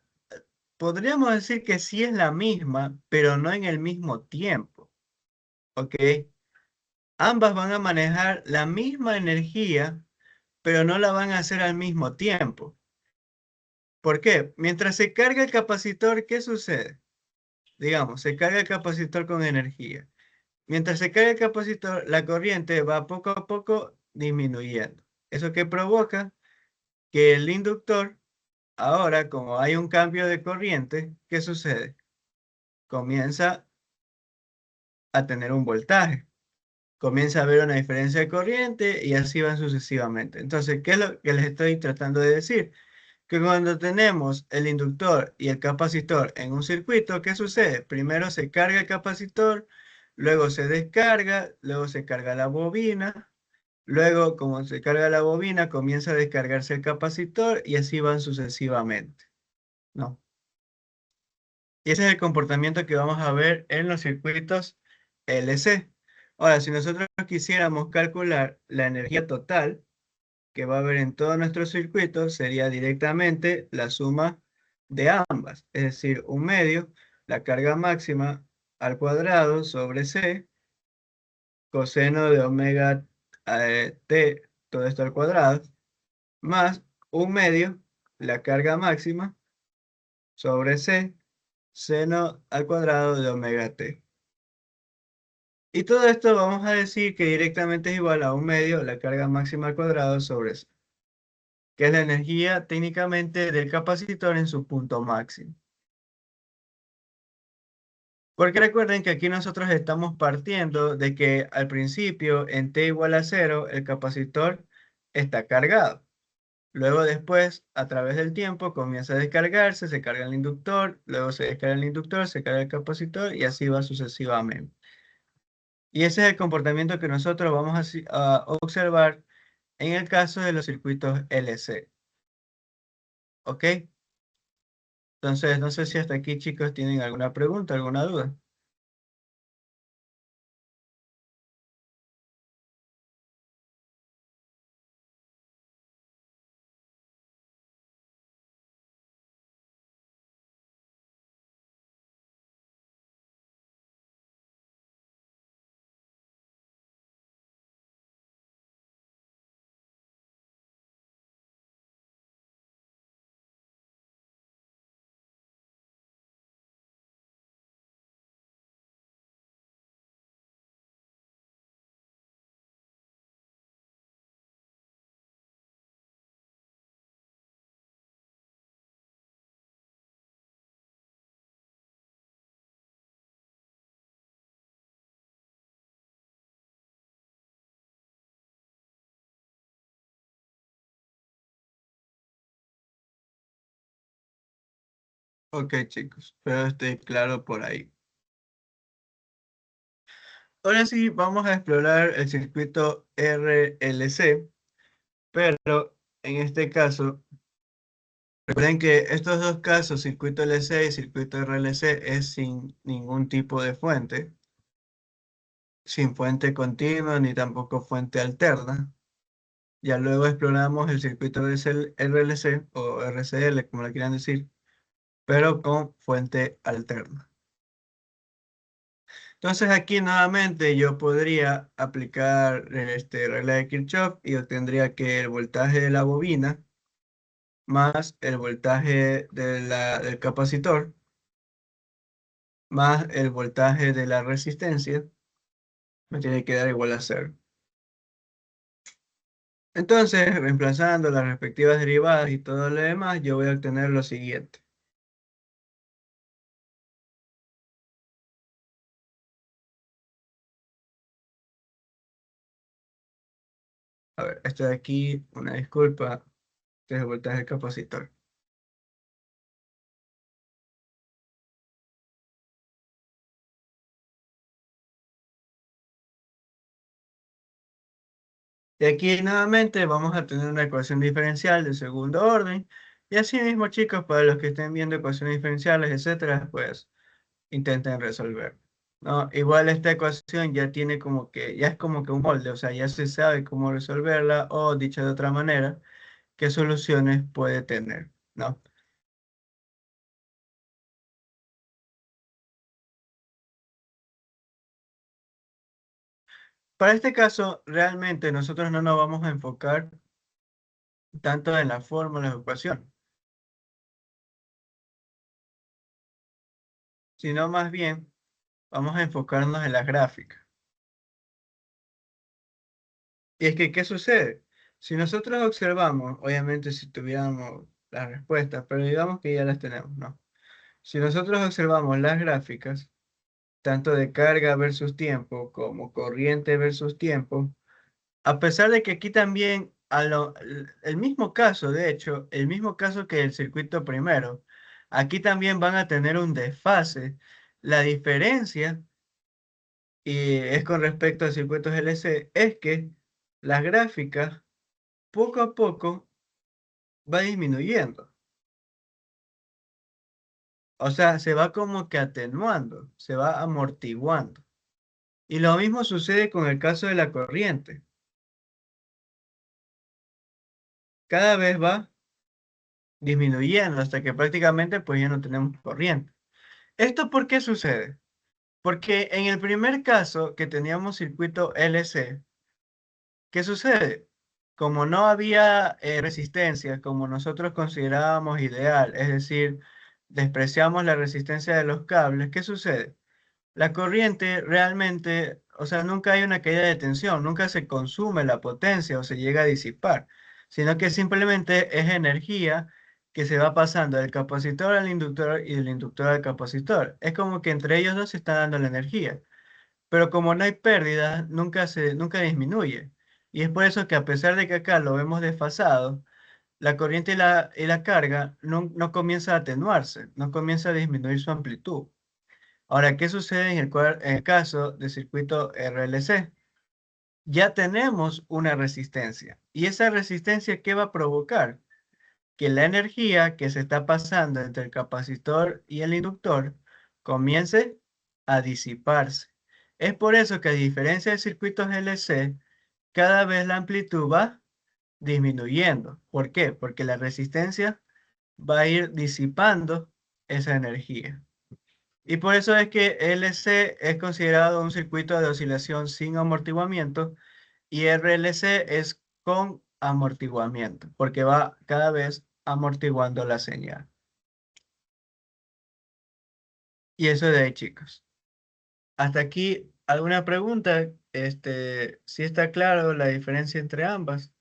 podríamos decir que sí es la misma, pero no en el mismo tiempo. ¿Ok? Ambas van a manejar la misma energía, pero no la van a hacer al mismo tiempo. ¿Por qué? Mientras se carga el capacitor, ¿qué sucede? Digamos, se carga el capacitor con energía. Mientras se carga el capacitor, la corriente va poco a poco disminuyendo. ¿Eso qué provoca? Que el inductor, ahora como hay un cambio de corriente, ¿qué sucede? Comienza a tener un voltaje. Comienza a haber una diferencia de corriente y así van sucesivamente. Entonces, ¿qué es lo que les estoy tratando de decir? Que cuando tenemos el inductor y el capacitor en un circuito, ¿qué sucede? Primero se carga el capacitor, luego se descarga, luego se carga la bobina, luego como se carga la bobina, comienza a descargarse el capacitor y así van sucesivamente, ¿no? Y ese es el comportamiento que vamos a ver en los circuitos LC. Ahora, si nosotros quisiéramos calcular la energía total que va a haber en todos nuestros circuitos, sería directamente la suma de ambas, es decir, un medio, la carga máxima al cuadrado sobre C, coseno de omega t, todo esto al cuadrado, más un medio, la carga máxima sobre C, seno al cuadrado de omega t. Y todo esto vamos a decir que directamente es igual a un medio, la carga máxima al cuadrado sobre C, que es la energía técnicamente del capacitor en su punto máximo. Porque recuerden que aquí nosotros estamos partiendo de que al principio en t igual a 0 el capacitor está cargado. Luego después, a través del tiempo, comienza a descargarse, se carga el inductor, luego se descarga el inductor, se carga el capacitor y así va sucesivamente. Y ese es el comportamiento que nosotros vamos a observar en el caso de los circuitos LC. ¿Ok? Entonces, no sé si hasta aquí, chicos, tienen alguna pregunta, alguna duda. Ok, chicos, espero esté claro por ahí. Ahora sí, vamos a explorar el circuito RLC, pero en este caso, recuerden que estos dos casos, circuito LC y circuito RLC, es sin ningún tipo de fuente, sin fuente continua ni tampoco fuente alterna. Ya luego exploramos el circuito RLC o RCL, como le quieran decir, pero con fuente alterna. Entonces aquí nuevamente yo podría aplicar regla de Kirchhoff y obtendría que el voltaje de la bobina más el voltaje del capacitor más el voltaje de la resistencia me tiene que dar igual a cero. Entonces, reemplazando las respectivas derivadas y todo lo demás, yo voy a obtener lo siguiente. A ver, esto de aquí, una disculpa, este es el voltaje del capacitor. Y aquí nuevamente vamos a tener una ecuación diferencial de segundo orden. Y así mismo, chicos, para los que estén viendo ecuaciones diferenciales, etcétera, pues intenten resolver. ¿no? Igual esta ecuación ya tiene como que, ya es como que un molde, o sea, ya se sabe cómo resolverla o, dicho de otra manera, qué soluciones puede tener, ¿no? Para este caso, realmente nosotros no nos vamos a enfocar tanto en la fórmula de ecuación, sino más bien vamos a enfocarnos en las gráficas. Y es que, ¿qué sucede? Si nosotros observamos, obviamente si tuviéramos las respuestas, pero digamos que ya las tenemos, ¿no? Si nosotros observamos las gráficas, tanto de carga versus tiempo como corriente versus tiempo, a pesar de que aquí también, el mismo caso, de hecho, el mismo caso que el circuito primero, aquí también van a tener un desfase. La diferencia, y es con respecto a circuitos LC, es que las gráficas poco a poco va disminuyendo. O sea, se va como que atenuando, se va amortiguando. Y lo mismo sucede con el caso de la corriente. Cada vez va disminuyendo hasta que prácticamente pues ya no tenemos corriente. ¿Esto por qué sucede? Porque en el primer caso que teníamos circuito LC, ¿qué sucede? Como no había resistencia como nosotros considerábamos ideal, es decir, despreciamos la resistencia de los cables, ¿qué sucede? La corriente realmente, o sea, nunca hay una caída de tensión, nunca se consume la potencia o se llega a disipar, sino que simplemente es energía que se va pasando del capacitor al inductor y del inductor al capacitor. Es como que entre ellos dos se está dando la energía, pero como no hay pérdida, nunca disminuye. Y es por eso que a pesar de que acá lo vemos desfasado, la corriente y la carga no comienza a atenuarse, no comienza a disminuir su amplitud. Ahora, ¿qué sucede en el caso del circuito RLC? Ya tenemos una resistencia. ¿Y esa resistencia qué va a provocar? Que la energía que se está pasando entre el capacitor y el inductor comience a disiparse. Es por eso que a diferencia de circuitos LC, cada vez la amplitud va disminuyendo. ¿Por qué? Porque la resistencia va a ir disipando esa energía. Y por eso es que LC es considerado un circuito de oscilación sin amortiguamiento y RLC es con amortiguamiento, porque va cada vez amortiguando la señal. Y eso de ahí, chicos. Hasta aquí, ¿alguna pregunta? ¿Sí está claro la diferencia entre ambas?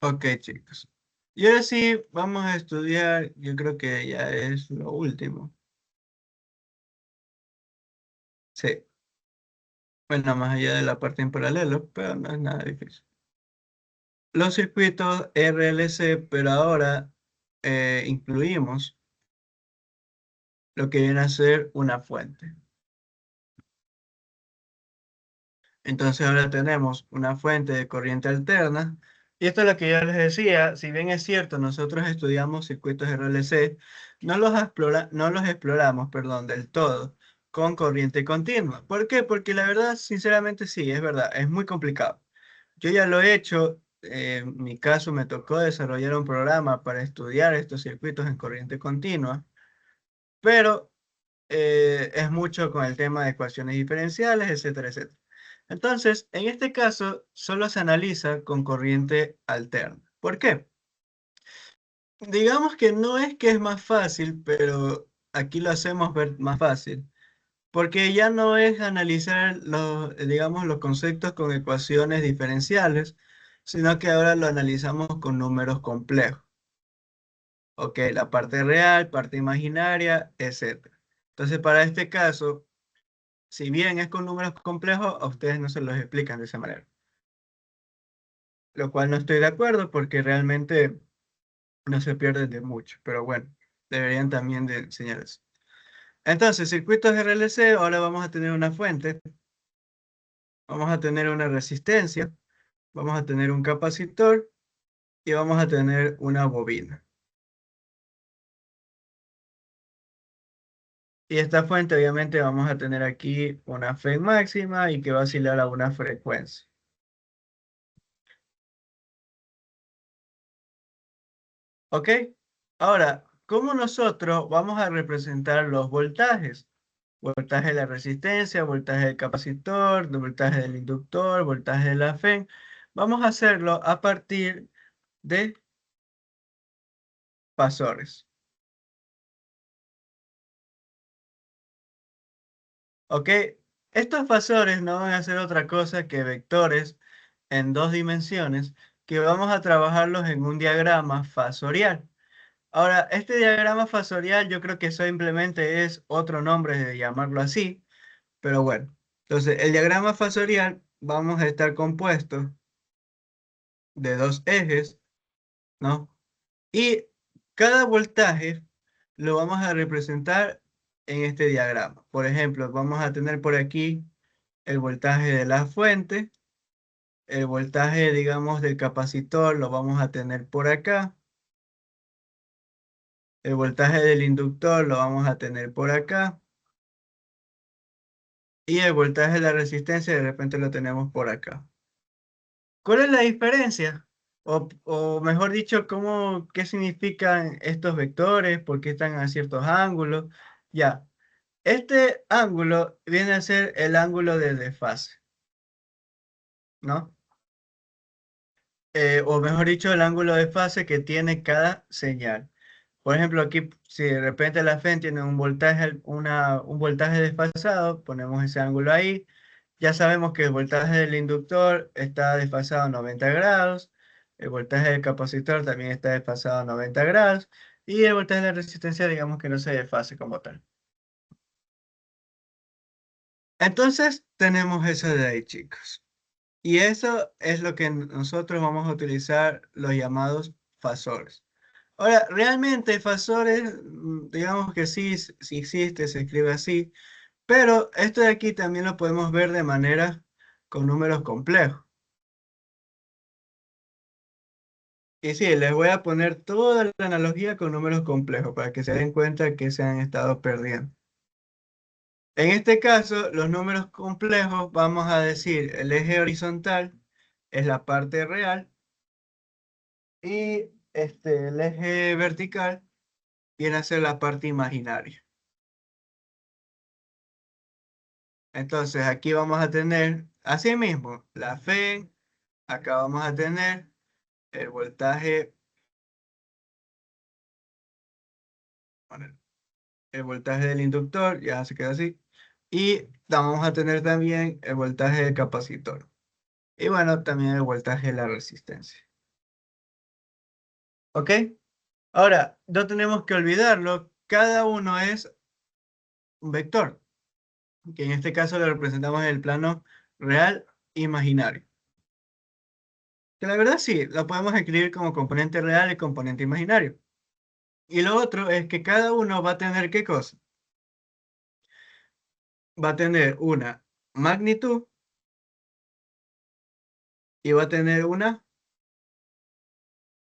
Ok, chicos. Y ahora sí, vamos a estudiar, yo creo que ya es lo último. Sí, bueno, más allá de la parte en paralelo, pero no es nada difícil. Los circuitos RLC, pero ahora incluimos lo que viene a ser una fuente. Entonces ahora tenemos una fuente de corriente alterna. Y esto es lo que yo les decía, si bien es cierto, nosotros estudiamos circuitos RLC, no los exploramos, perdón, del todo con corriente continua. ¿Por qué? Porque la verdad, sinceramente sí, es verdad, es muy complicado. Yo ya lo he hecho, en mi caso me tocó desarrollar un programa para estudiar estos circuitos en corriente continua, pero es mucho con el tema de ecuaciones diferenciales, etcétera, etcétera. Entonces, en este caso, solo se analiza con corriente alterna. ¿Por qué? Digamos que no es que es más fácil, pero aquí lo hacemos ver más fácil. Porque ya no es analizar los, digamos, los conceptos con ecuaciones diferenciales, sino que ahora lo analizamos con números complejos. Ok, la parte real, parte imaginaria, etcétera. Entonces, para este caso, si bien es con números complejos, a ustedes no se los explican de esa manera. Lo cual no estoy de acuerdo porque realmente no se pierden de mucho. Pero bueno, deberían también de enseñar eso. Entonces, circuitos RLC, ahora vamos a tener una fuente, vamos a tener una resistencia, vamos a tener un capacitor y vamos a tener una bobina. Y esta fuente obviamente vamos a tener aquí una fe máxima y que va a oscilar a una frecuencia. ¿Ok? Ahora, ¿cómo nosotros vamos a representar los voltajes? Voltaje de la resistencia, voltaje del capacitor, voltaje del inductor, voltaje de la fe. Vamos a hacerlo a partir de fasores. ¿Ok? Estos fasores no van a ser otra cosa que vectores en dos dimensiones que vamos a trabajarlos en un diagrama fasorial. Ahora, este diagrama fasorial yo creo que simplemente es otro nombre de llamarlo así, pero bueno. Entonces, el diagrama fasorial vamos a estar compuesto de dos ejes, ¿no? Y cada voltaje lo vamos a representar en este diagrama. Por ejemplo, vamos a tener por aquí el voltaje de la fuente, el voltaje, digamos, del capacitor lo vamos a tener por acá, el voltaje del inductor lo vamos a tener por acá, y el voltaje de la resistencia de repente lo tenemos por acá. ¿Cuál es la diferencia? O mejor dicho, ¿qué significan estos vectores? ¿Por qué están a ciertos ángulos? Ya, este ángulo viene a ser el ángulo de desfase, ¿no? O mejor dicho, el ángulo de fase que tiene cada señal. Por ejemplo, aquí, si de repente la FEN tiene un voltaje, un voltaje desfasado, ponemos ese ángulo ahí. Ya sabemos que el voltaje del inductor está desfasado a 90 grados, el voltaje del capacitor también está desfasado a 90 grados, y el voltaje de la resistencia, digamos que no se desfase como tal. Entonces, tenemos eso de ahí, chicos. Y eso es lo que nosotros vamos a utilizar los llamados fasores. Ahora, realmente fasores, digamos que sí, sí existe, se escribe así, pero esto de aquí también lo podemos ver de manera con números complejos. Y sí, les voy a poner toda la analogía con números complejos para que se den cuenta que se han estado perdiendo. En este caso, los números complejos, vamos a decir, el eje horizontal es la parte real y el eje vertical viene a ser la parte imaginaria. Entonces, aquí vamos a tener, así mismo, la fe, acá vamos a tener el voltaje, bueno, el voltaje del inductor, ya se queda así, y vamos a tener también el voltaje del capacitor. Y bueno, también el voltaje de la resistencia. ¿Ok? Ahora, no tenemos que olvidarlo, cada uno es un vector, que en este caso lo representamos en el plano real imaginario. Que la verdad sí, lo podemos escribir como componente real y componente imaginario. Y lo otro es que cada uno va a tener ¿qué cosa? Va a tener una magnitud y va a tener una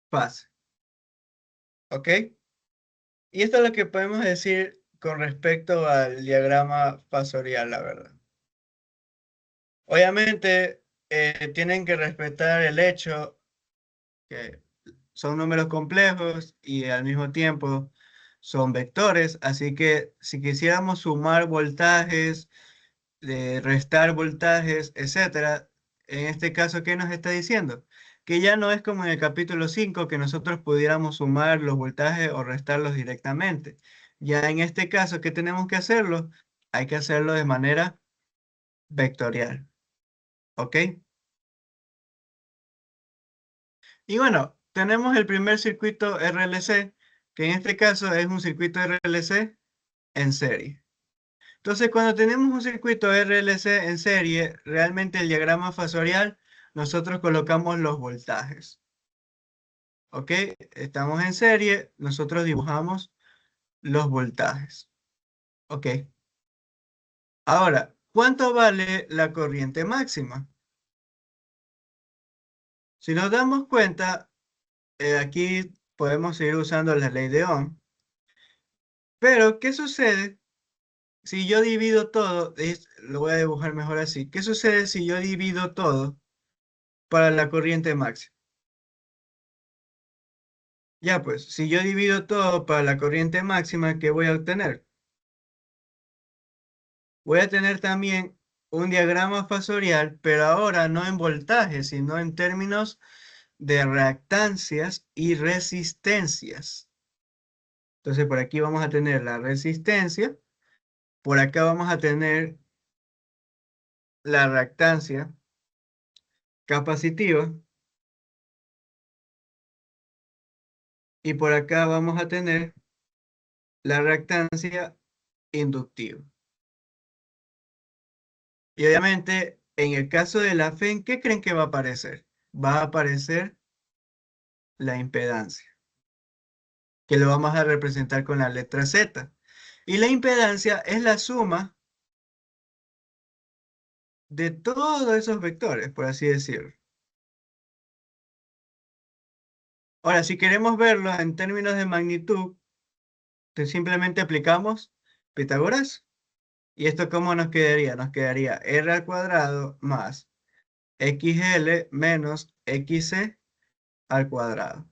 fase. ¿Ok? Y esto es lo que podemos decir con respecto al diagrama fasorial, la verdad. Obviamente, tienen que respetar el hecho que son números complejos y al mismo tiempo son vectores, así que si quisiéramos sumar voltajes, de restar voltajes, etcétera, en este caso, ¿qué nos está diciendo? que ya no es como en el capítulo 5 que nosotros pudiéramos sumar los voltajes o restarlos directamente. Ya en este caso, ¿qué tenemos que hacerlo? Hay que hacerlo de manera vectorial, ¿ok? Y bueno, tenemos el primer circuito RLC, que en este caso es un circuito RLC en serie. Entonces, cuando tenemos un circuito RLC en serie, realmente el diagrama fasorial, nosotros colocamos los voltajes. ¿Ok? Estamos en serie, nosotros dibujamos los voltajes. ¿Ok? Ahora, ¿cuánto vale la corriente máxima? Si nos damos cuenta, aquí podemos seguir usando la ley de Ohm, pero ¿qué sucede si yo divido todo? Lo voy a dibujar mejor así. ¿Qué sucede si yo divido todo para la corriente máxima? Ya pues, si yo divido todo para la corriente máxima, ¿qué voy a obtener? Voy a tener también un diagrama fasorial, pero ahora no en voltajes, sino en términos de reactancias y resistencias. Entonces, por aquí vamos a tener la resistencia, por acá vamos a tener la reactancia capacitiva y por acá vamos a tener la reactancia inductiva. Y obviamente, en el caso de la FEN, ¿qué creen que va a aparecer? Va a aparecer la impedancia, que lo vamos a representar con la letra Z. Y la impedancia es la suma de todos esos vectores, por así decirlo. Ahora, si queremos verlo en términos de magnitud, simplemente aplicamos Pitágoras. ¿Y esto cómo nos quedaría? Nos quedaría r al cuadrado más xl menos xc al cuadrado.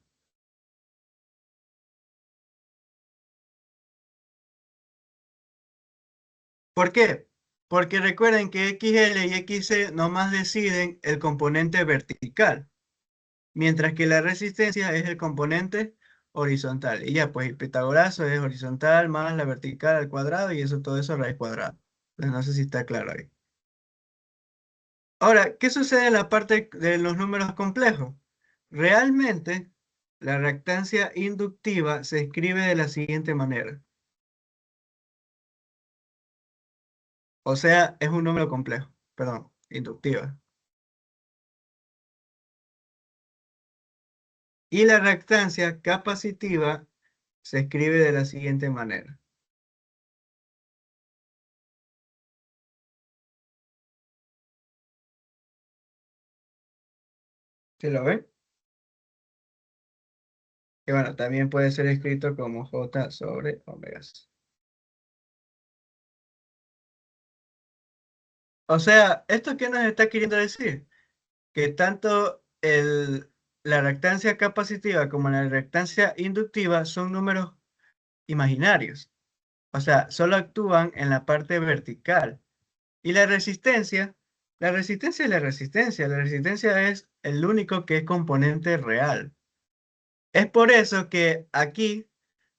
¿Por qué? Porque recuerden que xl y xc nomás deciden el componente vertical, mientras que la resistencia es el componente horizontal. Y ya, pues el pitagorazo es horizontal más la vertical al cuadrado y eso todo eso raíz cuadrada. Entonces, no sé si está claro ahí. Ahora, ¿qué sucede en la parte de los números complejos? Realmente, la reactancia inductiva se escribe de la siguiente manera. O sea, es un número complejo, perdón, inductiva. Y la reactancia capacitiva se escribe de la siguiente manera. ¿Se lo ven? Que bueno, también puede ser escrito como J sobre omega c. O sea, ¿esto qué nos está queriendo decir? Que tanto la reactancia capacitiva como la reactancia inductiva son números imaginarios. O sea, solo actúan en la parte vertical. Y la resistencia es la resistencia. La resistencia es el único que es componente real. Es por eso que aquí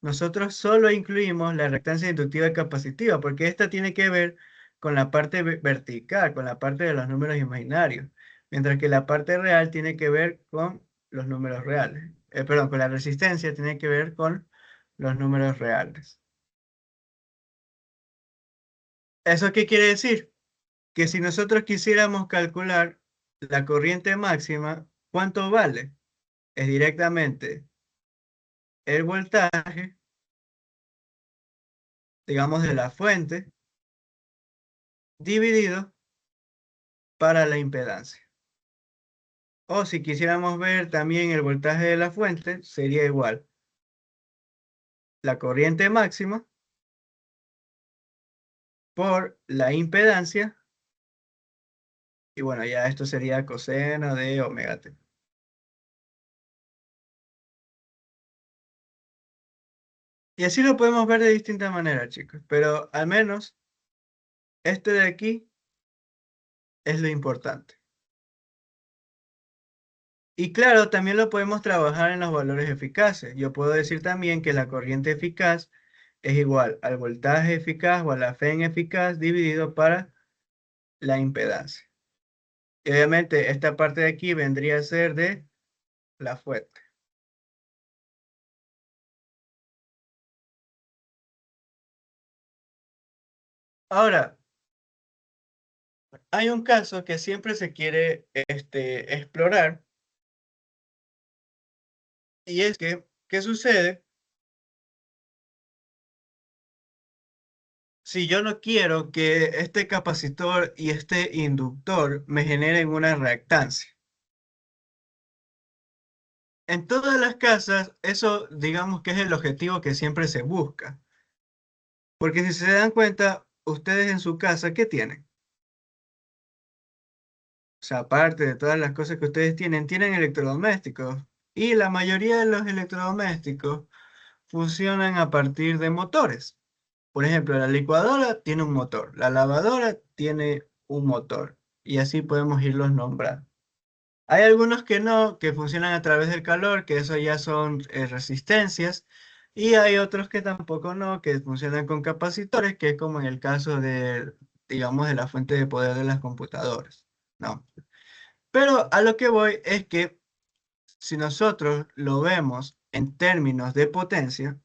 nosotros solo incluimos la reactancia inductiva y capacitiva, porque esta tiene que ver con la parte vertical, con la parte de los números imaginarios, mientras que la parte real tiene que ver con los números reales. Perdón, con la resistencia tiene que ver con los números reales. ¿Eso qué quiere decir? Que si nosotros quisiéramos calcular la corriente máxima, ¿cuánto vale? Es directamente el voltaje, digamos, de la fuente dividido para la impedancia. O si quisiéramos ver también el voltaje de la fuente, sería igual la corriente máxima por la impedancia. Y bueno, ya esto sería coseno de omega t. Y así lo podemos ver de distintas maneras, chicos. Pero al menos este de aquí es lo importante. Y claro, también lo podemos trabajar en los valores eficaces. Yo puedo decir también que la corriente eficaz es igual al voltaje eficaz o a la fe en eficaz dividido para la impedancia. Y obviamente esta parte de aquí vendría a ser de la fuente. Ahora, hay un caso que siempre se quiere explorar y es que, ¿qué sucede si yo no quiero que este capacitor y este inductor me generen una reactancia? En todas las casas, eso digamos que es el objetivo que siempre se busca. Porque si se dan cuenta, ustedes en su casa, ¿qué tienen? O sea, aparte de todas las cosas que ustedes tienen, tienen electrodomésticos. Y la mayoría de los electrodomésticos funcionan a partir de motores. Por ejemplo, la licuadora tiene un motor, la lavadora tiene un motor. Y así podemos irlos nombrando. Hay algunos que no, que funcionan a través del calor, que eso ya son resistencias, y hay otros que tampoco no, que funcionan con capacitores, que es como en el caso de, digamos, de la fuente de poder de las computadoras, ¿no? Pero a lo que voy es que si nosotros lo vemos en términos de potencia,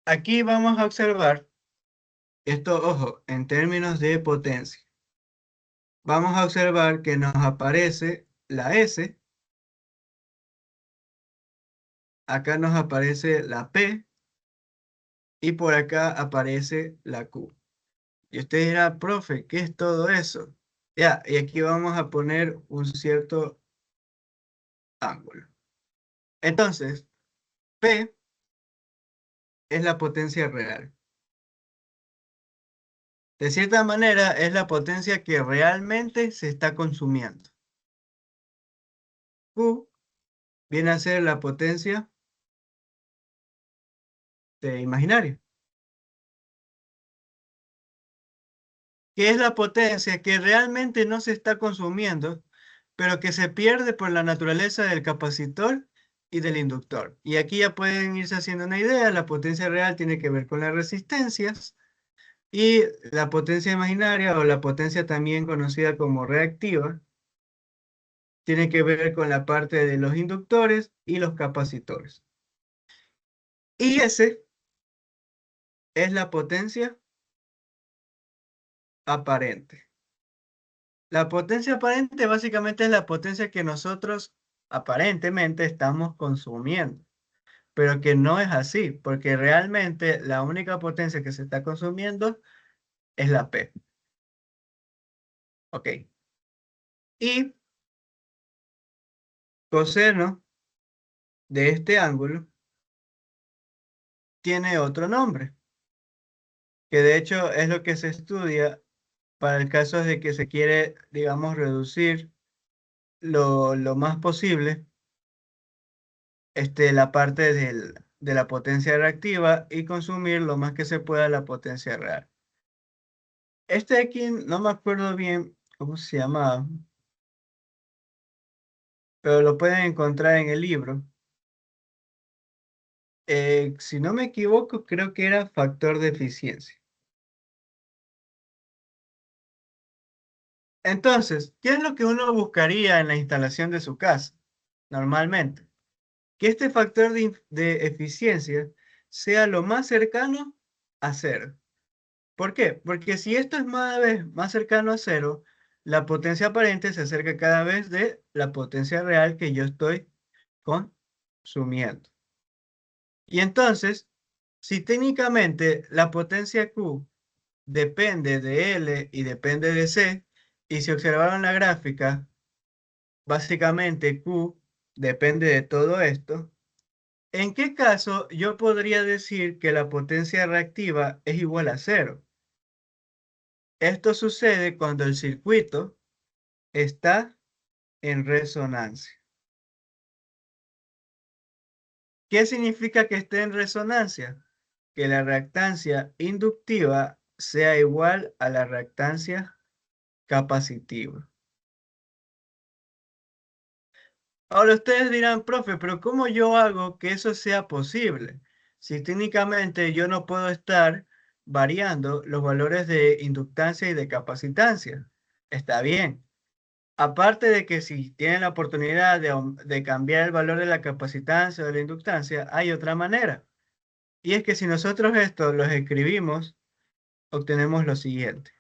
aquí vamos a observar esto, ojo, en términos de potencia. Vamos a observar que nos aparece la S, acá nos aparece la P, y por acá aparece la Q. Y usted dirá, profe, ¿qué es todo eso? Ya, y aquí vamos a poner un cierto ángulo. Entonces, P es la potencia real. De cierta manera, es la potencia que realmente se está consumiendo. Q viene a ser la potencia de imaginaria, que es la potencia que realmente no se está consumiendo, pero que se pierde por la naturaleza del capacitor y del inductor. Y aquí ya pueden irse haciendo una idea, la potencia real tiene que ver con las resistencias y la potencia imaginaria o la potencia también conocida como reactiva tiene que ver con la parte de los inductores y los capacitores. Y ese es la potencia aparente. La potencia aparente básicamente es la potencia que nosotros aparentemente estamos consumiendo, pero que no es así, porque realmente la única potencia que se está consumiendo es la P. Ok. Y coseno de este ángulo tiene otro nombre, que de hecho es lo que se estudia para el caso de que se quiere, digamos, reducir lo más posible la parte de la potencia reactiva y consumir lo más que se pueda la potencia real. Este aquí no me acuerdo bien cómo se llama, pero lo pueden encontrar en el libro. Si no me equivoco, creo que era factor de eficiencia. Entonces, ¿qué es lo que uno buscaría en la instalación de su casa? Normalmente, que este factor de eficiencia sea lo más cercano a cero. ¿Por qué? Porque si esto es cada vez más cercano a cero, la potencia aparente se acerca cada vez de la potencia real que yo estoy consumiendo. Y entonces, si técnicamente la potencia Q depende de L y depende de C, y si observaron la gráfica, básicamente Q depende de todo esto, ¿en qué caso yo podría decir que la potencia reactiva es igual a cero? Esto sucede cuando el circuito está en resonancia. ¿Qué significa que esté en resonancia? Que la reactancia inductiva sea igual a la reactancia capacitiva. Ahora ustedes dirán, profe, pero ¿cómo yo hago que eso sea posible? Si técnicamente yo no puedo estar variando los valores de inductancia y de capacitancia. Está bien. Aparte de que si tienen la oportunidad de cambiar el valor de la capacitancia o de la inductancia, hay otra manera. Y es que si nosotros esto los escribimos, obtenemos lo siguiente.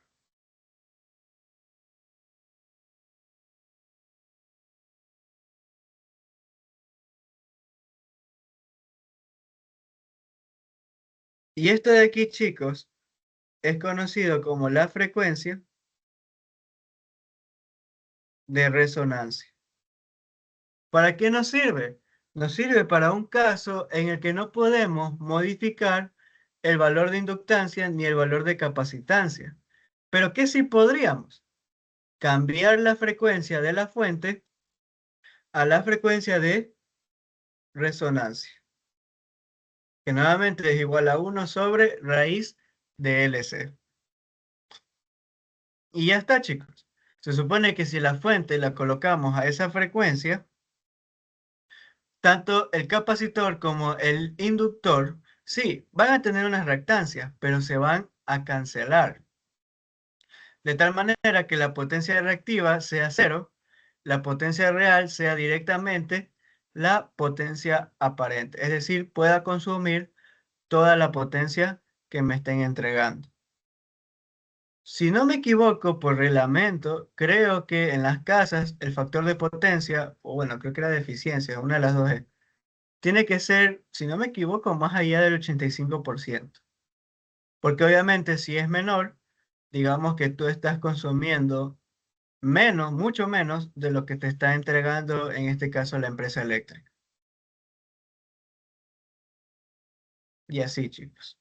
Y esto de aquí, chicos, es conocido como la frecuencia de resonancia. ¿Para qué nos sirve? Nos sirve para un caso en el que no podemos modificar el valor de inductancia ni el valor de capacitancia. Pero ¿qué sí podríamos? Cambiar la frecuencia de la fuente a la frecuencia de resonancia, que nuevamente es igual a 1 sobre raíz de LC. Y ya está, chicos. Se supone que si la fuente la colocamos a esa frecuencia, tanto el capacitor como el inductor, sí, van a tener unas reactancias, pero se van a cancelar. De tal manera que la potencia reactiva sea cero, la potencia real sea directamente la potencia aparente. Es decir, pueda consumir toda la potencia que me estén entregando. Si no me equivoco, por reglamento, creo que en las casas el factor de potencia, o bueno, creo que era de eficiencia, una de las dos es, tiene que ser, si no me equivoco, más allá del 85%. Porque obviamente si es menor, digamos que tú estás consumiendo menos, mucho menos de lo que te está entregando, en este caso, la empresa eléctrica. Y así, chicos.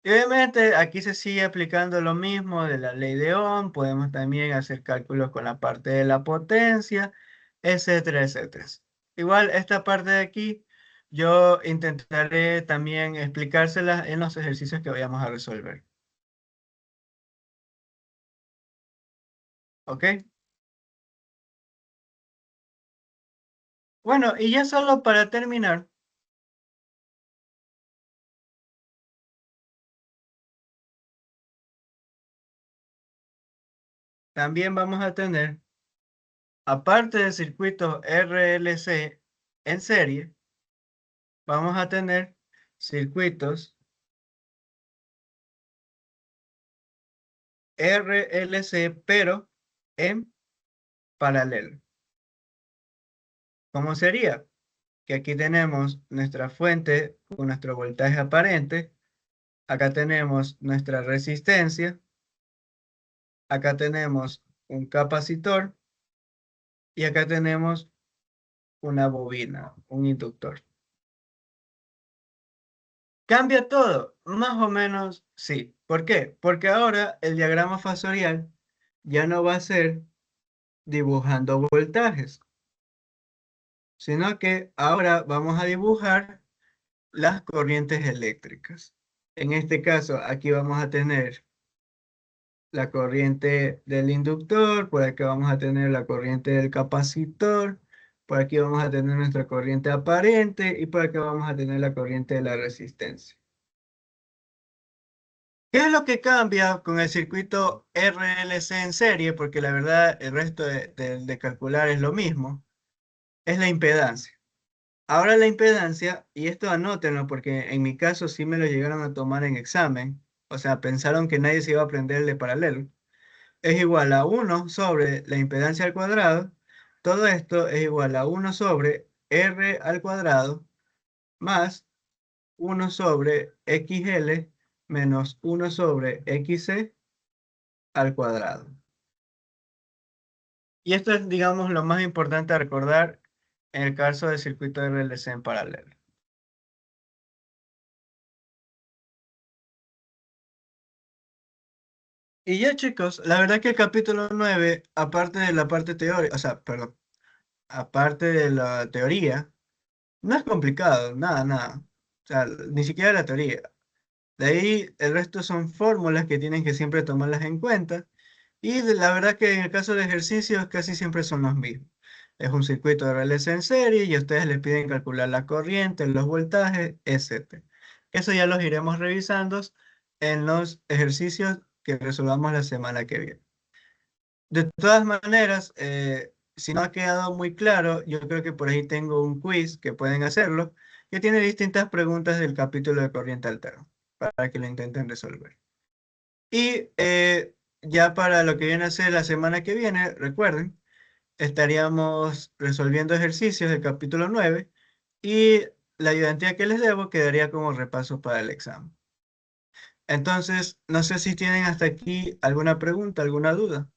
Y obviamente aquí se sigue aplicando lo mismo de la ley de Ohm, podemos también hacer cálculos con la parte de la potencia, etcétera, etcétera. Igual esta parte de aquí yo intentaré también explicársela en los ejercicios que vayamos a resolver. ¿Ok? Bueno, y ya solo para terminar, también vamos a tener, aparte del circuito RLC en serie, vamos a tener circuitos RLC, pero en paralelo. ¿Cómo sería? Que aquí tenemos nuestra fuente con nuestro voltaje aparente, acá tenemos nuestra resistencia, acá tenemos un capacitor y acá tenemos una bobina, un inductor. ¿Cambia todo? Más o menos sí. ¿Por qué? Porque ahora el diagrama fasorial ya no va a ser dibujando voltajes, sino que ahora vamos a dibujar las corrientes eléctricas. En este caso, aquí vamos a tener la corriente del inductor, por aquí vamos a tener la corriente del capacitor, por aquí vamos a tener nuestra corriente aparente y por aquí vamos a tener la corriente de la resistencia. ¿Qué es lo que cambia con el circuito RLC en serie? Porque la verdad el resto de calcular es lo mismo. Es la impedancia. Ahora la impedancia, y esto anótenlo porque en mi caso sí me lo llegaron a tomar en examen, o sea, pensaron que nadie se iba a aprender el de paralelo, es igual a 1 sobre la impedancia al cuadrado. Todo esto es igual a 1 sobre R al cuadrado más 1 sobre XL menos 1 sobre XC al cuadrado. Y esto es, digamos, lo más importante a recordar en el caso del circuito de RLC en paralelo. Y ya, chicos, la verdad que el capítulo 9, aparte de la parte teórica, o sea, perdón, aparte de la teoría, no es complicado, nada, nada. O sea, ni siquiera la teoría. De ahí el resto son fórmulas que tienen que siempre tomarlas en cuenta. Y la verdad que en el caso de ejercicios casi siempre son los mismos. Es un circuito de relés en serie y a ustedes les piden calcular la corriente, los voltajes, etc. Eso ya los iremos revisando en los ejercicios que resolvamos la semana que viene. De todas maneras, si no ha quedado muy claro, yo creo que por ahí tengo un quiz que pueden hacerlo, que tiene distintas preguntas del capítulo de corriente alterna, para que lo intenten resolver. Y ya para lo que viene a ser la semana que viene, recuerden, estaríamos resolviendo ejercicios del capítulo 9 y la ayudantía que les debo quedaría como repaso para el examen. Entonces, no sé si tienen hasta aquí alguna pregunta, alguna duda.